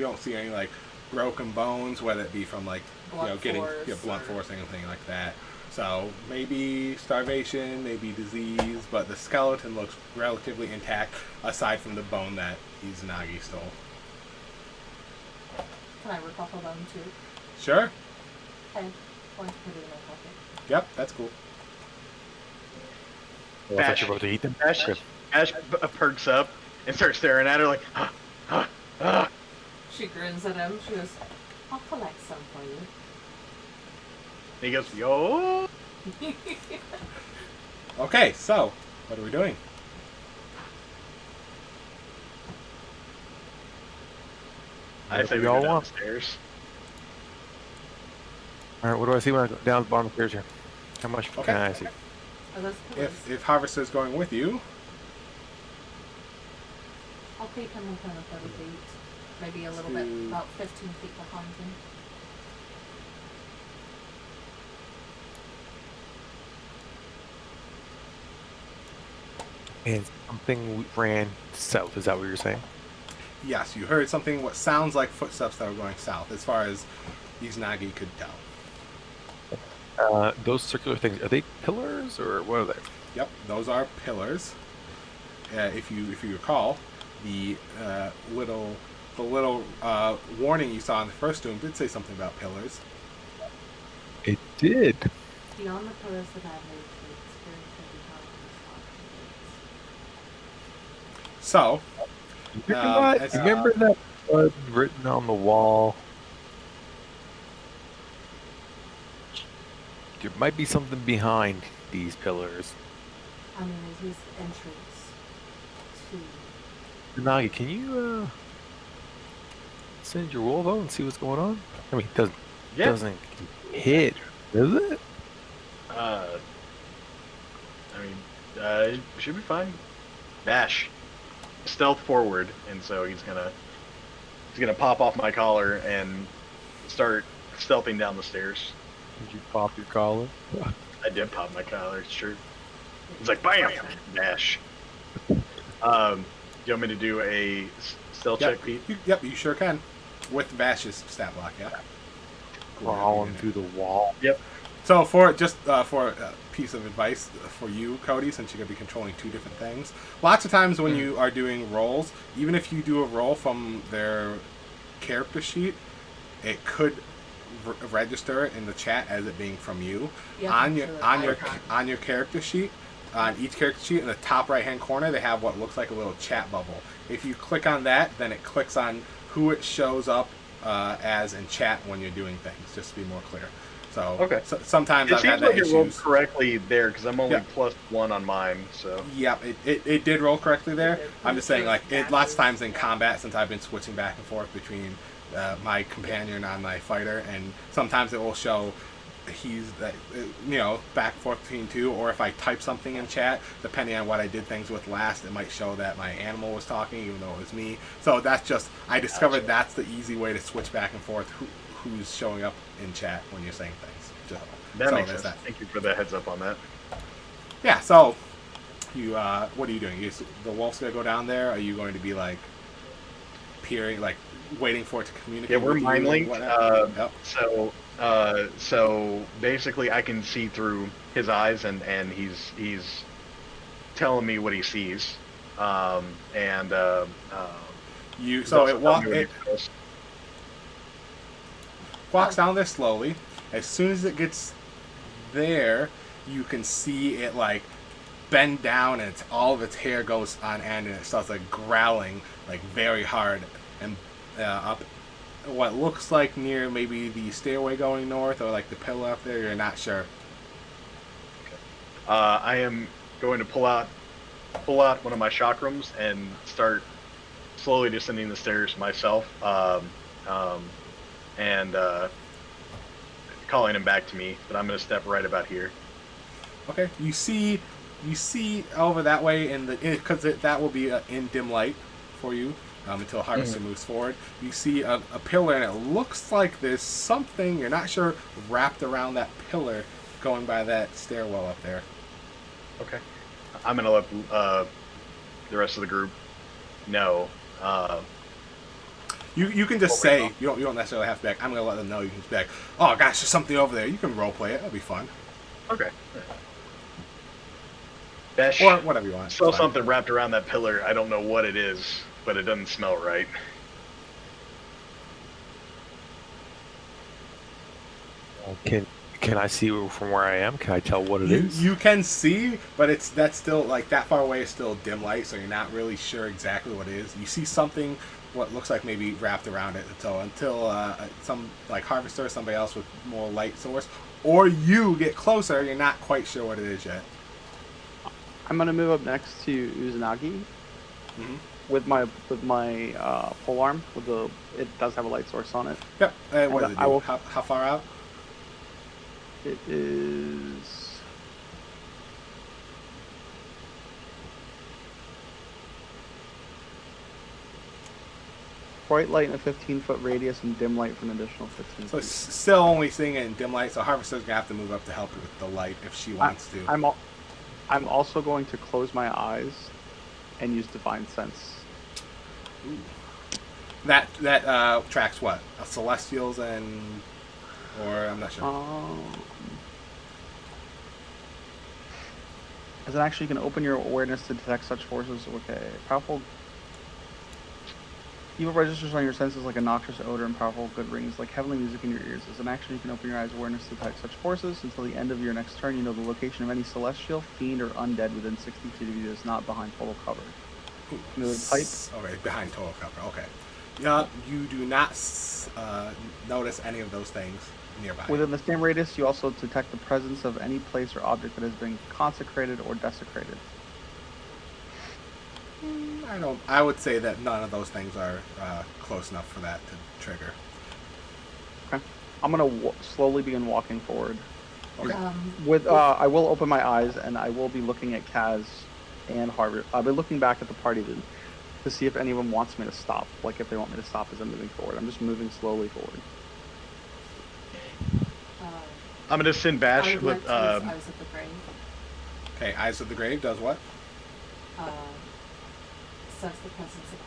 don't see any like broken bones, whether it be from like Blunt getting force blunt or- force or anything like that. So maybe starvation, maybe disease, but the skeleton looks relatively intact aside from the bone that Izanagi stole. can I rip off a bone too? Sure. Okay, going to put it in my pocket. Yep, that's cool. Oh, I thought you were about to eat them. Ash, Okay. Ash perks up and starts staring at her like, She grins at him. She goes, I'll collect some for you. He goes, yo. Okay, so what are we doing? I say we all go want. downstairs. All right, what do I see when I go down the bottom of the stairs here? How much Okay. can I see? Oh, that's pillars. If Harvester's going with you, I'll keep him within a 30 feet. Maybe a little bit, about 15 feet behind him. And something ran south. Is that what you're saying? yes, you heard something what sounds like footsteps that were going south, as far as Izanagi could tell. Those circular things, are they pillars or what are they? Yep, those are pillars. If you recall, the little warning you saw in the first room did say something about pillars. It did. Beyond the pillars that I've made, experience behind So, as- Remember that blood written on the wall? There might be something behind these pillars. I mean, it is entrance to. Nagi, can you send your wolf out and see what's going on? I mean, it doesn't hit, does it? It should be fine. Dash. Stealth forward, and so he's gonna pop off my collar and start stealthing down the stairs. Did you pop your collar? I did pop my collar, it's true. He's like, BAM! Dash. You want me to do a stealth check, Pete? You sure can. With Vash's stat block, yeah. Crawling through the wall. Yep. So for a piece of advice for you, Cody, since you're going to be controlling two different things, lots of times when you are doing rolls, even if you do a roll from their character sheet, it could register in the chat as it being from you. On your character sheet, on each character sheet in the top right hand corner, they have what looks like a little chat bubble. If you click on that, then it clicks on who it shows up as in chat when you're doing things, just to be more clear. So, okay. So sometimes it I've had seems like that it rolled issues. correctly there because I'm only Yeah. +1 on mine. So Yep, it did roll correctly there. did. I'm just saying, like, lots of times in combat, since I've been switching back and forth between my companion and my fighter, and sometimes it will show he's back and forth between two, or if I type something in chat, depending on what I did things with last, it might show that my animal was talking even though it was me. So that's just, I discovered that's the easy way to switch back and forth who's showing up in chat when you're saying things. that makes there's sense. Thank you for the heads up on that. Yeah, so you what are you doing? The wolf's gonna go down there? Are you going to be like peering, like waiting for it to communicate? Yeah, we're with mind you? linked. Yep. So basically, I can see through his eyes, and he's telling me what he sees. You so it walks down there slowly. As soon as it gets there, you can see it like bend down, and all of its hair goes on end, and it starts like growling like very hard and up what looks like near maybe the stairway going north, or like the pillar up there. You're not sure. I am going to pull out one of my chakrams and start slowly descending the stairs myself, and calling him back to me. But I'm going to step right about here. Okay, you see over that way, because that will be in dim light for you until Harvester moves forward. You see a pillar, and it looks like there's something, you're not sure, wrapped around that pillar going by that stairwell up there. Okay. I'm going to let the rest of the group know. You can just say, you don't necessarily have to be like, I'm going to let them know. You can just be like, oh gosh, there's something over there. You can role play it. That'll be fun. Okay. Dash, Or whatever you want. saw something wrapped around that pillar. I don't know what it is, but it doesn't smell right. Can I see from where I am? Can I tell what it is? You can see, but that's still like that far away is still dim light, so you're not really sure exactly what it is. You see something what looks like maybe wrapped around it until some like harvester or somebody else with more light source, or you get closer. You're not quite sure what it is yet. I'm gonna move up next to Uzanagi Mm-hmm. with my pole arm. It does have a light source on it. Yep. What does it do? I will- How far out? It is. Bright light in a 15-foot radius and dim light for an additional 15 So feet. it's still only seeing it in dim light. So harvester's gonna have to move up to help with the light if she wants to. I'm also going to close my eyes and use divine sense. Ooh. That tracks what? Celestials or I'm not sure. As an action, you can open your awareness to detect such forces. Okay, powerful. Evil registers on your senses like a noxious odor and powerful good rings like heavenly music in your ears. As an action, you can open your eyes awareness to detect such forces. Until the end of your next turn, you know the location of any celestial, fiend, or undead within 60 feet of you that is not behind total cover. Move type. Okay, behind total cover. Okay. You do not notice any of those things nearby. Within the same radius, you also detect the presence of any place or object that has been consecrated or desecrated. I would say that none of those things are close enough for that to trigger. Okay. I'm gonna slowly begin walking forward. Okay. I will open my eyes and I will be looking at Kaz and Harvard. I'll be looking back at the party to see if any of them wants me to stop. Like if they want me to stop as I'm moving forward. I'm just moving slowly forward. I'm gonna send I Bash would with. like to use Eyes of the Grave. Okay, Eyes of the Grave does what? Sense the presence of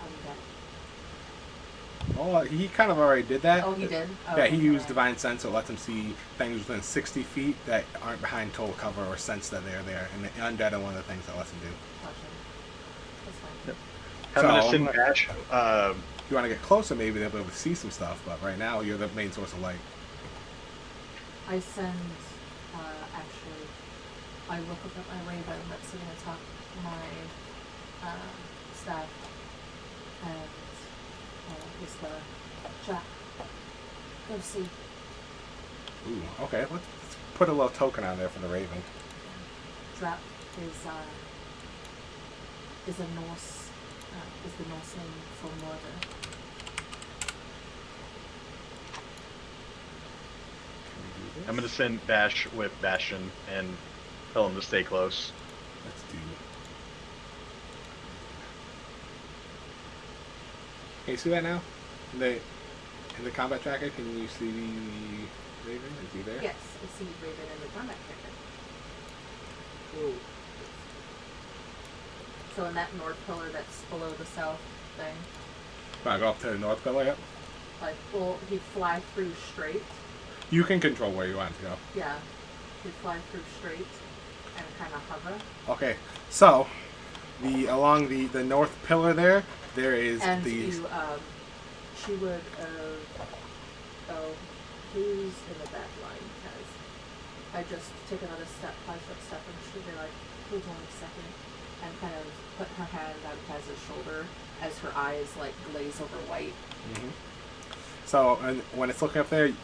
undead. Oh, he kind of already did that. Oh, he did? Oh, Yeah, he used alright. Divine Sense, so it lets him see things within 60 feet that aren't behind total cover or sense that they're there. And the undead are one of the things that lets him do. Gotcha. That's fine. Yep. I'm So- gonna send Bash. If you want to get closer, maybe they'll be able to see some stuff, but right now you're the main source of light. I send, actually, I look up at my raven that's sitting atop my staff, and is the Jack. Go see. Ooh, okay. Let's put a little token on there for the Raven. Drap is a Norse, is the Norse name for murder. I'm gonna send Bash with Bastion and tell him to stay close. Let's do. Can you see that now? In the combat tracker, can you see the Raven? Is he there? Yes, I see Raven in the combat tracker. Ooh. So in that north pillar that's below the south thing, Want to go up to the north pillar? Yep. like, well, he'd fly through straight. You can control where you want to go. Yeah. He'd fly through straight and kind of hover. Okay, so along the north pillar there is And the. she would, who's in the back line? Because I just take another 5-foot step, and she'd be like, hold on a second, and kind of put her hand on Kaz's shoulder as her eyes like glaze over white. Mhm. So, and when it's looking up there, you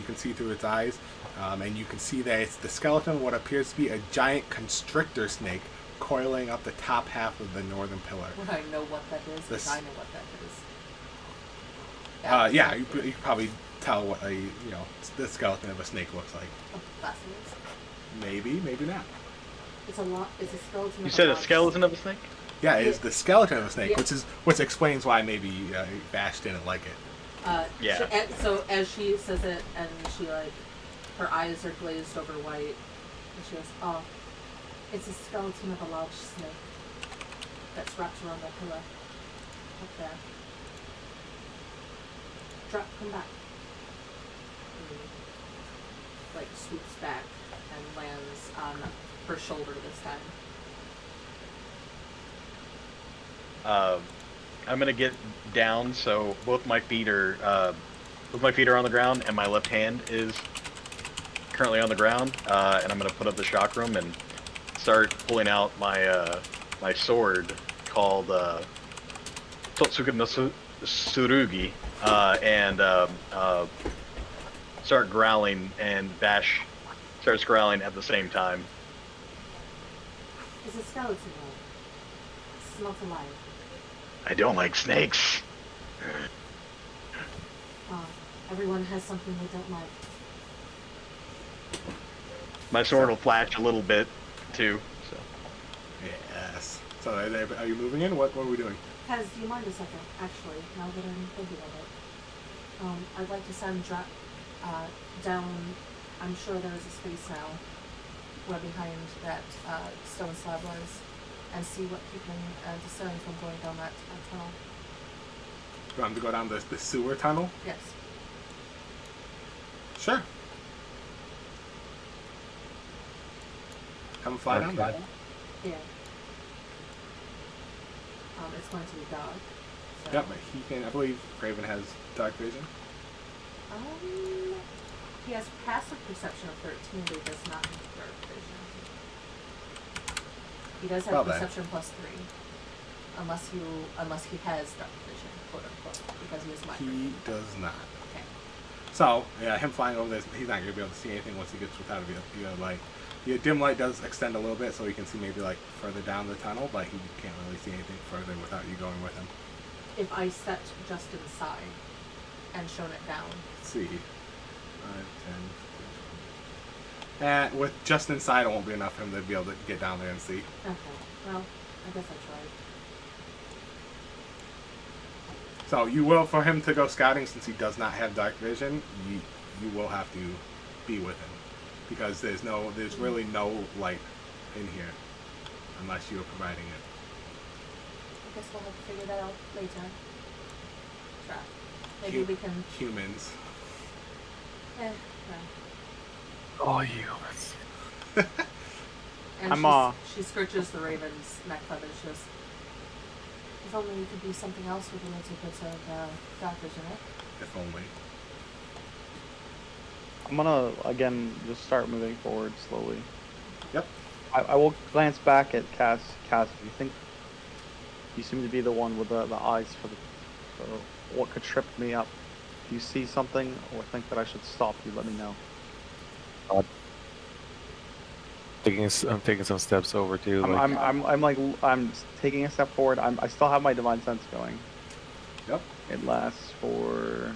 can see through its eyes, and you can see that it's the skeleton of what appears to be a giant constrictor snake coiling up the top half of the northern pillar. Would I know what that is? This- Because I know what that is. Yeah, you can probably tell what the skeleton of a snake looks like. Oh, fascinating. Maybe, maybe not. It's a skeleton. You of said a large skeleton of a snake? Yeah, it's the skeleton of a snake, Yeah. which explains why maybe Bash didn't like it. Yeah. So as she says it, and she her eyes are glazed over white, and she goes, "Oh, it's a skeleton of a large snake that's wrapped around that pillar up there. Drop, come back." And, swoops back and lands on her shoulder this time. I'm gonna get down so both my feet are on the ground and my left hand is currently on the ground, and I'm gonna put up the chakram and start pulling out my my sword called Totsuka Surugi and start growling, and Bash starts growling at the same time. It's a skeleton one. It's not alive. I don't like snakes. Everyone has something they don't like. My sword will flash a little bit too. So Yes. So are you moving in? What are we doing? Kaz, do you mind a second? Actually, now that I'm thinking of it, I'd like to send down. I'm sure there is a space now, where behind that stone slab was, and see what he can discern from going down that tunnel. You want him to go down the sewer tunnel? Yes. Sure. Come fly down. Okay. Yeah. It's going to be dark. So. Yep, but he can. I believe Raven has dark vision. He has passive perception of 13, but he does not have dark vision. He does have Well, then. perception plus 3, unless he has dark vision, quote unquote, because he is mind He reading. does not. Okay. So yeah, him flying over this, he's not gonna be able to see anything once he gets without a light. Your dim light does extend a little bit, so he can see maybe like further down the tunnel, but he can't really see anything further without you going with him. If I stepped just inside and shown it down, Let's see. 5, 10, 15, 20. And with just inside, it won't be enough for him to be able to get down there and see. okay. Well, I guess I tried. So you will, for him to go scouting, since he does not have dark vision, you will have to be with him, because there's really no light in here unless you are providing it. I guess we'll have to figure that out later. Try. Maybe we can. Humans. No. Oh, humans. And she scratches the raven's neck feathers. She goes, if only we could do something else with a little bit of dark vision, eh? If only. I'm gonna again just start moving forward slowly. Yep. I will glance back at Cass. Cass, if you think you seem to be the one with the eyes for what could trip me up. If you see something or think that I should stop you, let me know. I'm taking some steps over to. I'm taking a step forward. I still have my divine sense going. Yep. It lasts for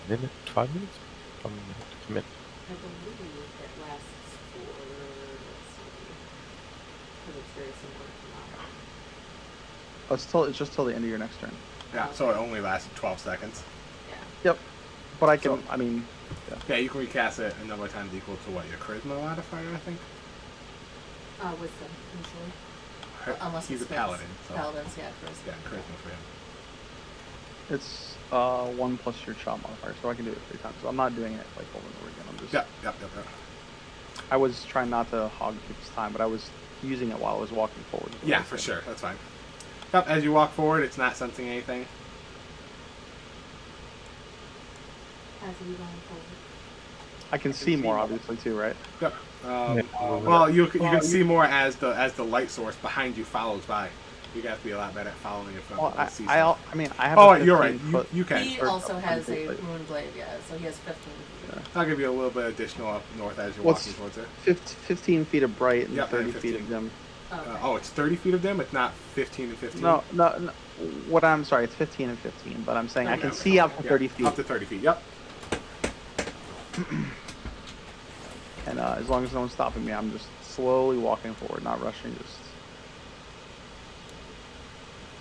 minute, 5 minutes? A minute. I believe it lasts for, let's see, because it's very similar to mine. it's just till the end of your next turn. Yeah. So it only lasts 12 seconds. Yeah. Yep. But I can. So- I mean, Yeah, you can recast it a number of times equal to what, your charisma modifier, I think. Wisdom, usually. Her- Unless he's a it's paladin, so Paladins, yeah, charisma. yeah, charisma for him. it's 1 plus your shot modifier, so I can do it 3 times. So I'm not doing it like over and over again. I'm just. Yep. I was trying not to hog people's time, but I was using it while I was walking forward. Yeah, for sure. That's fine. Yep. As you walk forward, it's not sensing anything. As we going forward. I can see more, obviously, too, right? Yep. Yeah. Well, you can see more as the light source behind you follows by. You got to be a lot better at following if Well, to see I something. mean, I have. Oh, a you're right. 15 foot- You can. He Or also has a 15 foot. moon blade, yeah, so he has 15. I'll give you a little bit additional up north as you're What's- walking towards it. 15 feet of bright and Yep, 30 and feet 15. of dim. Okay. It's 30 feet of dim. It's not 15 and 15. No. What I'm sorry, it's 15 and 15, but I'm saying I can Okay. see up to Yeah, 30 feet. Up to 30 feet. Yep. And as long as no one's stopping me, I'm just slowly walking forward, not rushing. Just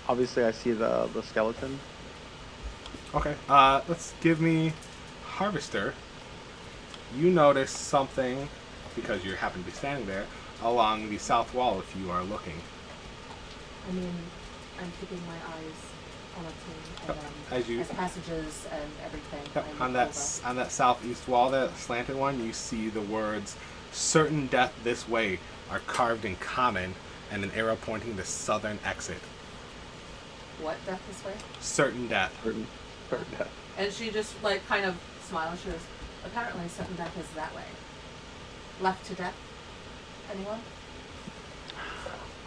obviously, I see the skeleton. Okay. Let's give me Harvester. You notice something because you happen to be standing there along the south wall. If you are looking, I mean, I'm keeping my eyes on a team Yep. and As you- as passages and everything. yep, I on look that southeast wall, that slanted one, you see the words "Certain death this way" are carved in common, and an arrow pointing to southern exit. over. What death this way? Certain death. Certain death. And she just like kind of smiles. She goes, apparently certain death is that way. Left to death? Anyone?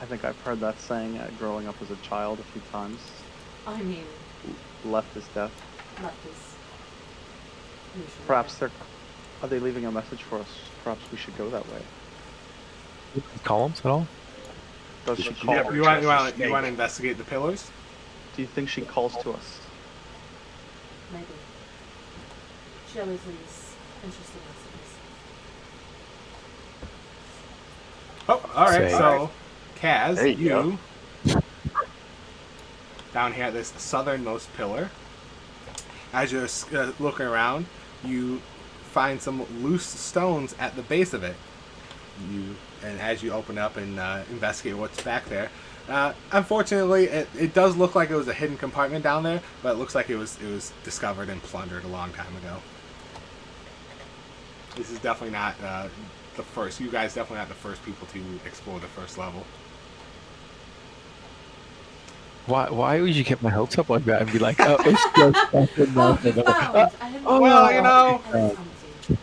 I think I've heard that saying growing up as a child a few times. I mean, Left is death. left is usually Perhaps there. are they leaving a message for us? Perhaps we should go that way. Columns at all? Does she Yep. call? You Just want a to snake. investigate the pillars? Do you think she calls to us? Maybe. She always leaves interesting messages. Oh, all right. Say- So, Kaz, There you down here at this southernmost pillar. As you're looking around, you find some loose stones at the base of it. And as you open up and investigate what's back there, unfortunately, it does look like it was a hidden compartment down there, but it looks like it was discovered and plundered a long time ago. This is definitely not the first. You guys definitely not the first people to explore the first level. Why would you get my hopes up like that and be like, oh, it's just fucking Oh, nothing? you I'm like, found! I didn't oh, Well, I you know. didn't come to you.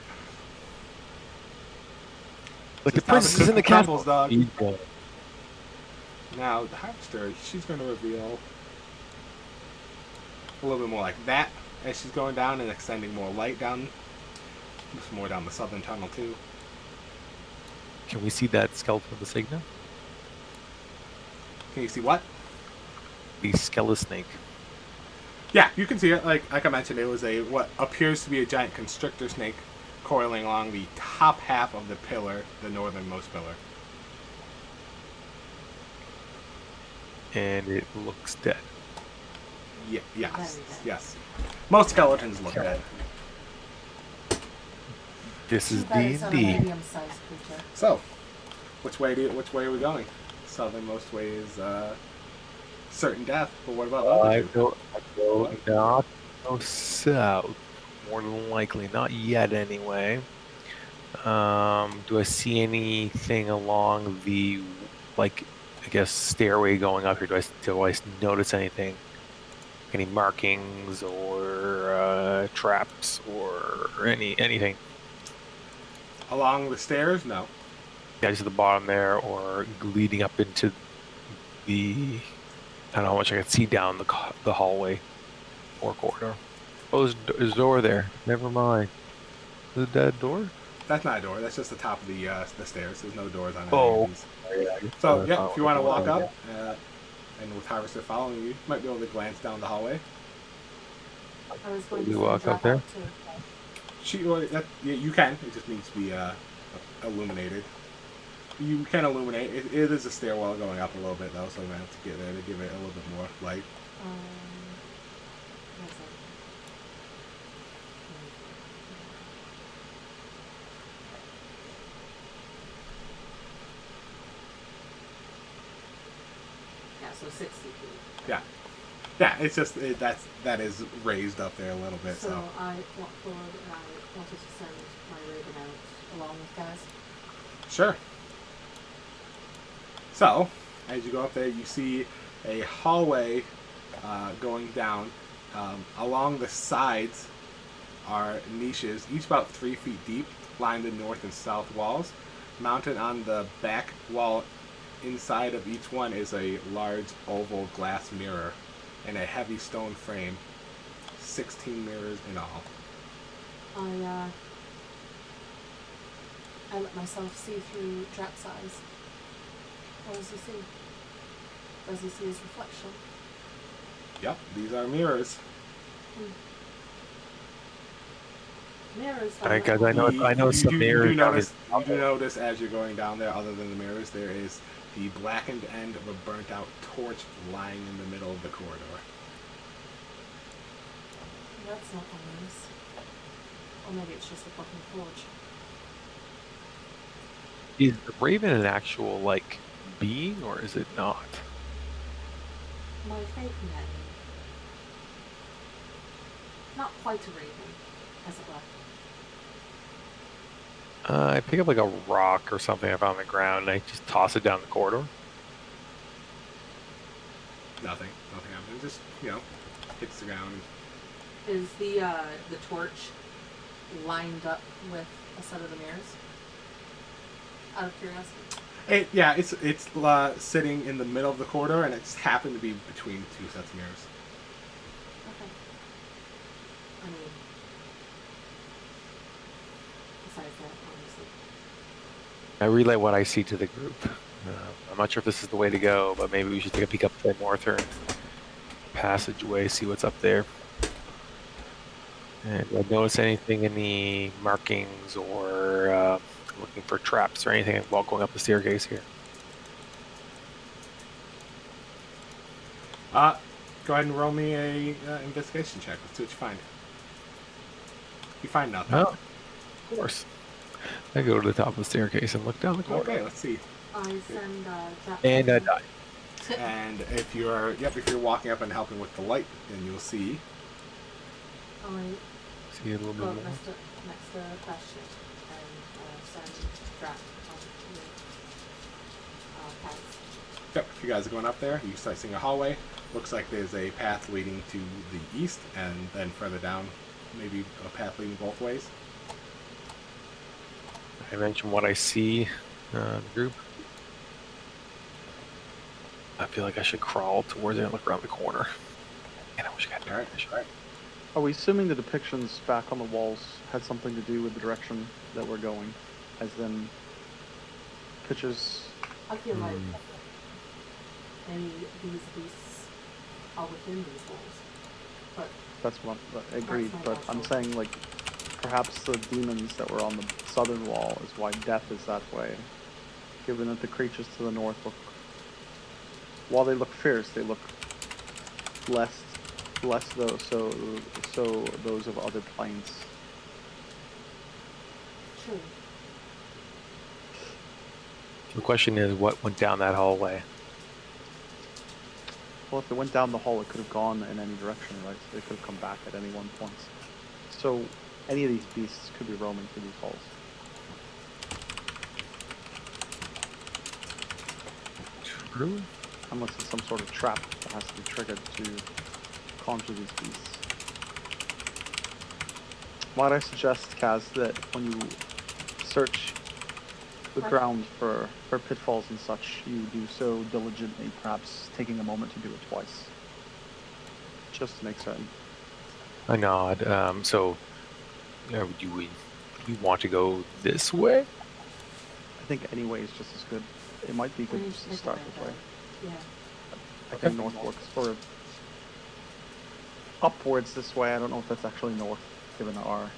Like the Just how princess is in the crumbles, castle. dog. Now, the harvester, she's going to reveal a little bit more like that as she's going down and extending more light down. Just more down the southern tunnel, too. Can we see that skeleton of the signal? Can you see what? The skeleton snake. Yeah, you can see it. Like I mentioned, it was what appears to be a giant constrictor snake coiling along the top half of the pillar, the northernmost pillar. And it looks dead. Yes, Very dead. yes. Most skeletons look dead. This is Too bad it's not a D&D. medium-sized creature. So, which way are we going? Southernmost way is certain death, but what about the I other two? go not go south. More than likely, not yet anyway. Do I see anything along the, like, I guess stairway going up here? Do I notice anything? Any markings or traps or anything? Along the stairs? No. Yeah, just at the bottom there, or leading up into the. I don't know how much I can see down the hallway or corridor. Oh, there's a door there. Never mind. Is that a door? That's not a door. That's just the top of the stairs. There's no doors on any Oh. of these. So, yeah, if you want to walk up, and with Harvester following you, you might be able to glance down the hallway. I was going You to walk drop up there? out too. You can. It just needs to be illuminated. You can illuminate. It is a stairwell going up a little bit, though, so I'm going to have to get there to give it a little bit more light. Where's it? Yeah, so 60 feet. Yeah. Yeah, it's just, that is raised up there a little bit, So so. I walk forward and I wanted to send my raven out along with guys. Sure. So, as you go up there, you see a hallway going down. Along the sides are niches, each about 3 feet deep, lined the north and south walls. Mounted on the back wall inside of each one is a large oval glass mirror and a heavy stone frame. 16 mirrors in all. I let myself see through Drax's eyes. What does he see? Does he see his reflection? Yep, these are mirrors. Mirrors. Alright, guys, I know some you mirrors. do notice as you're going down there, other than the mirrors, there is the blackened end of a burnt out torch lying in the middle of the corridor. That's not ominous. Or maybe it's just a fucking torch. Is the raven an actual, like, being, or is it not? My faith in that. Not quite a raven, as it were. I pick up, like, a rock or something I found on the ground, and I just toss it down the corridor. Nothing happens. It just, hits the ground. Is the torch lined up with a set of the mirrors? Out of curiosity. It's sitting in the middle of the corridor, and it's happened to be between two sets of mirrors. Okay. I mean, besides that, obviously. I relay what I see to the group. I'm not sure if this is the way to go, but maybe we should take a peek up the northern passageway, see what's up there. And do I notice anything in the markings or looking for traps or anything while going up the staircase here? Go ahead and roll me a investigation check. Let's see what you find. You find nothing. Oh, of course. I go to the top of the staircase and look down the corridor. Okay, let's see. I send trap. And I die. And if you're walking up and helping with the light, then you'll see. I See a little bit go more. next to question and send trap on the paths. Yep, if you guys are going up there, you start seeing a hallway. Looks like there's a path leading to the east, and then further down, maybe a path leading both ways. I mentioned what I see in the group. I feel like I should crawl towards it and look around the corner. And I wish I had All right. Are we assuming the depictions back on the walls had something to do with the direction that we're going? As in pictures? I feel like maybe these beasts are within these walls. But That's what I agreed, That's but not I'm also- saying like perhaps the demons that were on the southern wall is why death is that way. Given that the creatures to the north look, while they look fierce, they look less so those of other planes. true. The question is, what went down that hallway? Well, if it went down the hall, it could have gone in any direction, right? So they could have come back at any one point. So any of these beasts could be roaming through these halls. True. Unless it's some sort of trap that has to be triggered to conjure these beasts. Might I suggest, Kaz, that when you search the Right. ground for pitfalls and such, you do so diligently, perhaps taking a moment to do it twice. Just to make certain. I nod. So, do we want to go this way? I think any way is just as good. It might be We good need just to to take start a this way. Yeah. I think north works, or upwards this way. I don't know if that's actually north, given our.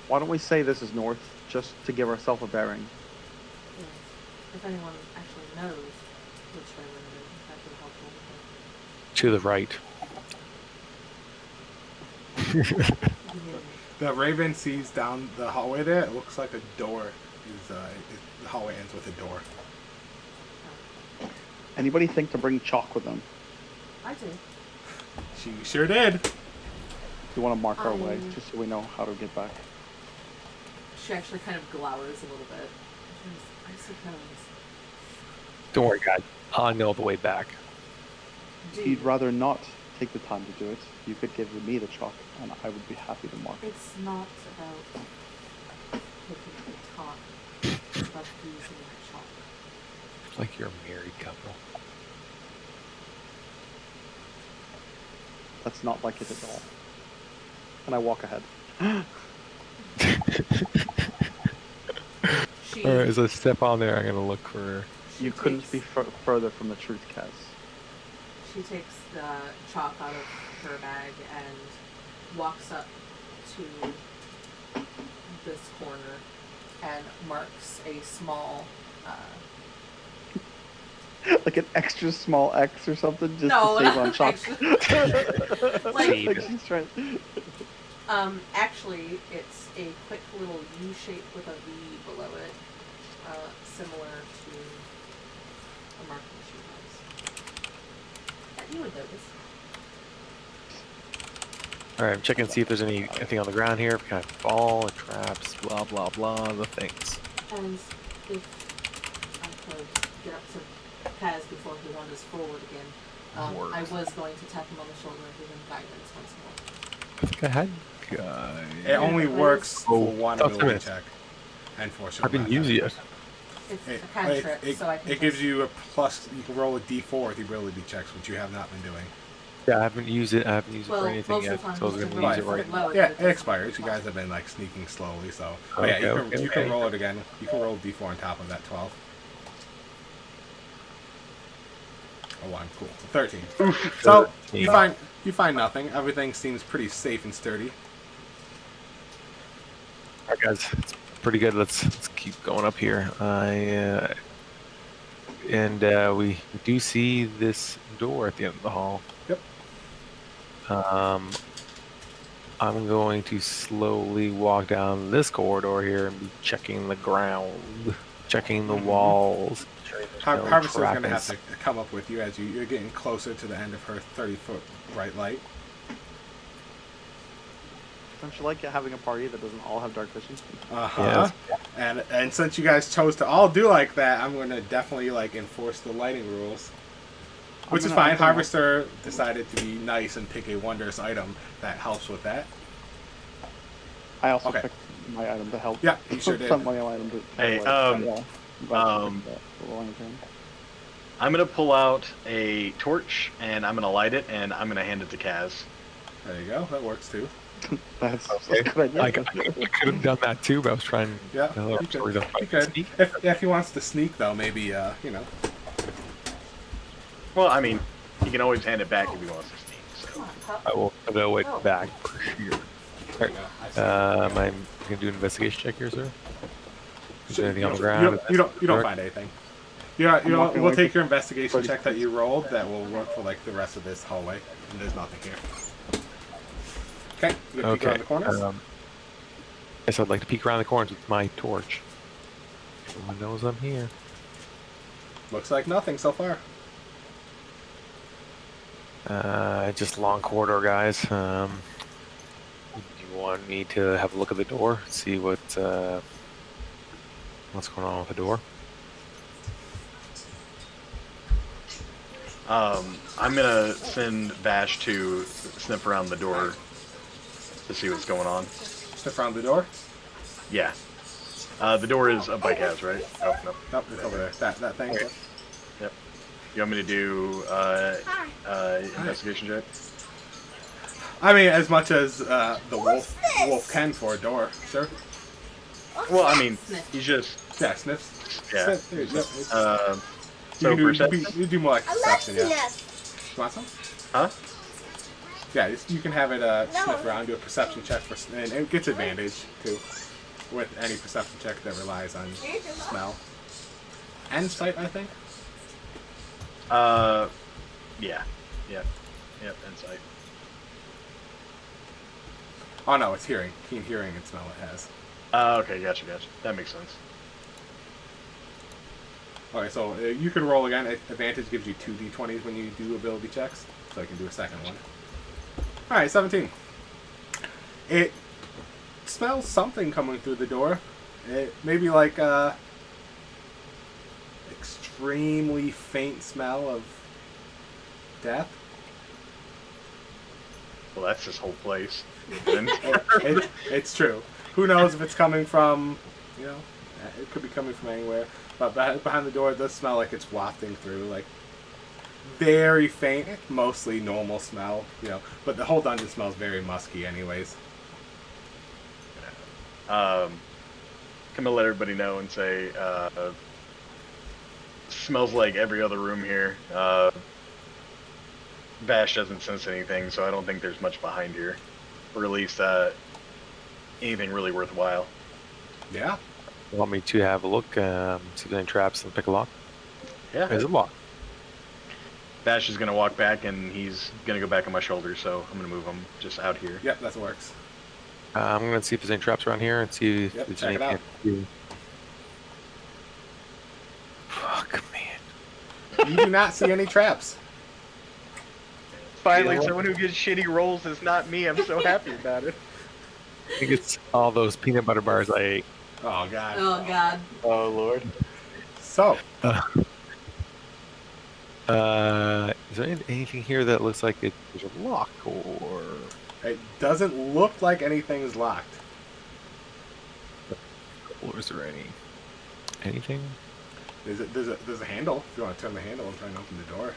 Why don't we say this is north, just to give ourselves a bearing? Yes. If anyone actually knows which way we're moving, that'd be helpful. To the right. Yeah. The Raven sees down the hallway there. It looks like a door. The hallway ends with a door. Anybody think to bring chalk with them? I do. She sure did. Do you want to mark our way, Um, just so we know how to get back? She actually kind of glowers a little bit. She goes, I suppose. Don't worry, guys. I know the way back. Do If you'd you? rather not take the time to do it, you could give me the chalk, and I would be happy to mark it. It's not about taking the talk. It's about using the chalk. It's like you're a married couple. That's not like it at all. And I walk ahead. She, All right, as I step on there, I'm gonna look for. she You couldn't takes- be further from the truth, Kaz. She takes the chalk out of her bag and walks up to this corner and marks a small. Like an extra small X or something, just No, to save on chalk. Like- Like she's trying. Actually, it's a quick little U shape with a V below it, similar to a marking she has. That you would notice. All right, I'm checking to see if there's anything on the ground here. Kind of fall, traps, blah blah blah, the things. And if I could get up to Kaz before he wanders forward again, Work. I was going to tap him on the shoulder and give him guidance once more. I think I had. It only but works Oh, for one tough ability miss. check and for I didn't use it yet. It's It, a cantrip, it, so I can. it gives you a plus. You can roll a d4 with the ability checks, which you have not been doing. Yeah, I haven't used it. I haven't used it Well, for anything most yet, of the time so I was you gonna can use it roll right it now. low, Yeah, but it doesn't expires. You apply. guys have been like sneaking slowly, so. But yeah, Okay, you can okay. roll it again. You can roll d4 on top of that 12. Oh, 1, cool. 13. So you 13. find nothing. Everything seems pretty safe and sturdy. All right, guys, it's pretty good. Let's keep going up here. We do see this door at the end of the hall. Yep. I'm going to slowly walk down this corridor here and be checking the ground, checking the walls. ensuring there's no Harvester's going to have trappings. to come up with you as you're getting closer to the end of her 30-foot bright light. Don't you like having a party that doesn't all have dark vision? Uh-huh. And since you guys chose to all do like that, I'm going to definitely like enforce the lighting rules. Which is fine. Harvester decided to be nice and pick a wondrous item that helps with that. I also Okay. picked my item to help. Yeah, you sure did. My item to Hey, yeah. I'm glad you picked that for the long term. I'm gonna pull out a torch and I'm gonna light it and I'm gonna hand it to Kaz. There you go. That works too. That's Okay. a good idea. I could have done that too, but I was trying. Yeah, to you could. sneak. If he wants to sneak, though, maybe, you know. Well, I mean, he can always hand it back if he wants to sneak. So. Come on, pup. I will throw it back for sure. There you go. I see. I'm gonna do an investigation check here, sir. Is there anything on the You ground? don't find anything. Yeah, I'm walking we'll away take from- your investigation check that you rolled. That will work for like the rest of this hallway, and there's nothing here. Okay, you can peek around the corners. Yes, I'd like to peek around the corners with my torch. Everyone knows I'm here. Looks like nothing so far. Just long corridor, guys. You want me to have a look at the door, see what's going on with the door? I'm gonna send Bash to sniff around the door to see what's going on. Sniff around the door. Yeah. The door is up by Kaz, right? Oh, no. Nope, it's over there. That thing. Okay. Yep. You want me to do investigation check? I mean, as much as the wolf can for a door, sure. Well, I mean, Sniff. he's just Yeah, sniffs. yeah. Sniff. There you go. So you perception. do more like I like perception, yeah. sniff. You want some? Huh? Yeah, you can have it sniff around, do a perception check and it gets advantage too, with any perception check that relies on smell and sight, I think. Yeah. Yep, insight. Oh no, it's hearing. Keen hearing and smell it has. Okay, gotcha. That makes sense. Okay, so you can roll again. Advantage gives you 2 d20s when you do ability checks, so I can do a second one. All right, 17. It smells something coming through the door. It maybe like extremely faint smell of death. Well, that's this whole place. It's true. Who knows if it's coming from, you know, it could be coming from anywhere. But behind the door, it does smell like it's wafting through, like very faint, mostly normal smell, you know. But the whole dungeon smells very musky, anyways. I'm gonna let everybody know and say, smells like every other room here. Bash doesn't sense anything, so I don't think there's much behind here, or at least anything really worthwhile. Yeah. You want me to have a look, see if there's any traps and pick a lock? Yeah. There's a lock. Bash is gonna walk back, and he's gonna go back on my shoulder, so I'm gonna move him just out here. Yep, that works. I'm gonna see if there's any traps around here and see if Yep, there's check it anything. Fuck, man. You do not see any traps. Finally, Yeah. someone who gets shitty rolls is not me. I'm so happy about it. I think it's all those peanut butter bars I ate. Oh god. Oh god. Oh lord. So, Is there anything here that looks like there's a lock or? it doesn't look like anything's locked. Or is there anything? There's a handle. If you want to turn the handle and try and open the door.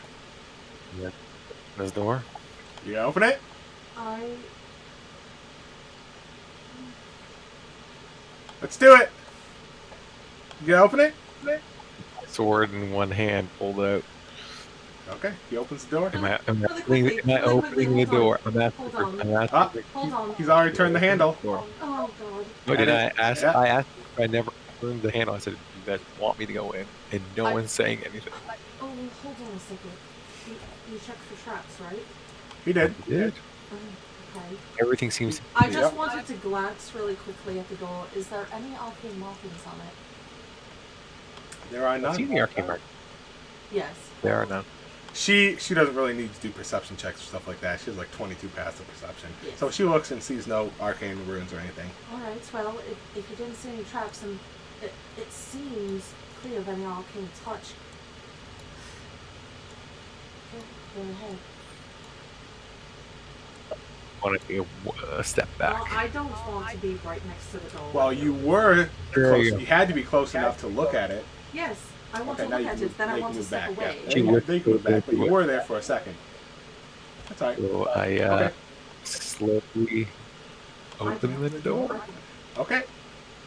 Yeah. This door. You gonna open it? Let's do it. You gonna open it? Sword in one hand, pulled out. Okay. He opens the door. Am I Really opening, quickly, am I really opening quickly, the hold door? on. I'm asking. Hold on. I'm asking. Ah, Hold on. he's already turned the handle. Oh god. Oh, did I ask? Yeah. I asked if I never turned the handle. I said, "Do you guys want me to go in?" And no I- one's saying anything. Oh, hold on a second. You checked for traps, right? He did. Did. Okay. Everything seems to be I just Yep. wanted to glance really quickly at the door. Is there any arcane markings on it? There are I've seen none. the arcane mark. Yes. There are none. She doesn't really need to do perception checks or stuff like that. She has like 22 passive perception. Yes. So she looks and sees no arcane ruins or anything. Alright, well, if you didn't see any traps, and it seems clear of any arcane touch. Go ahead. Want to take a step back. Well, I don't want to be right next to the door. Well, you were There close. you go. You had to be close enough to look at it. Yes, I want Okay, to now look you at can it, then I want to move step back. away. Yeah, She you would- can move back, but you would- were there for a second. That's all right. So I Okay. slowly open the door. Okay.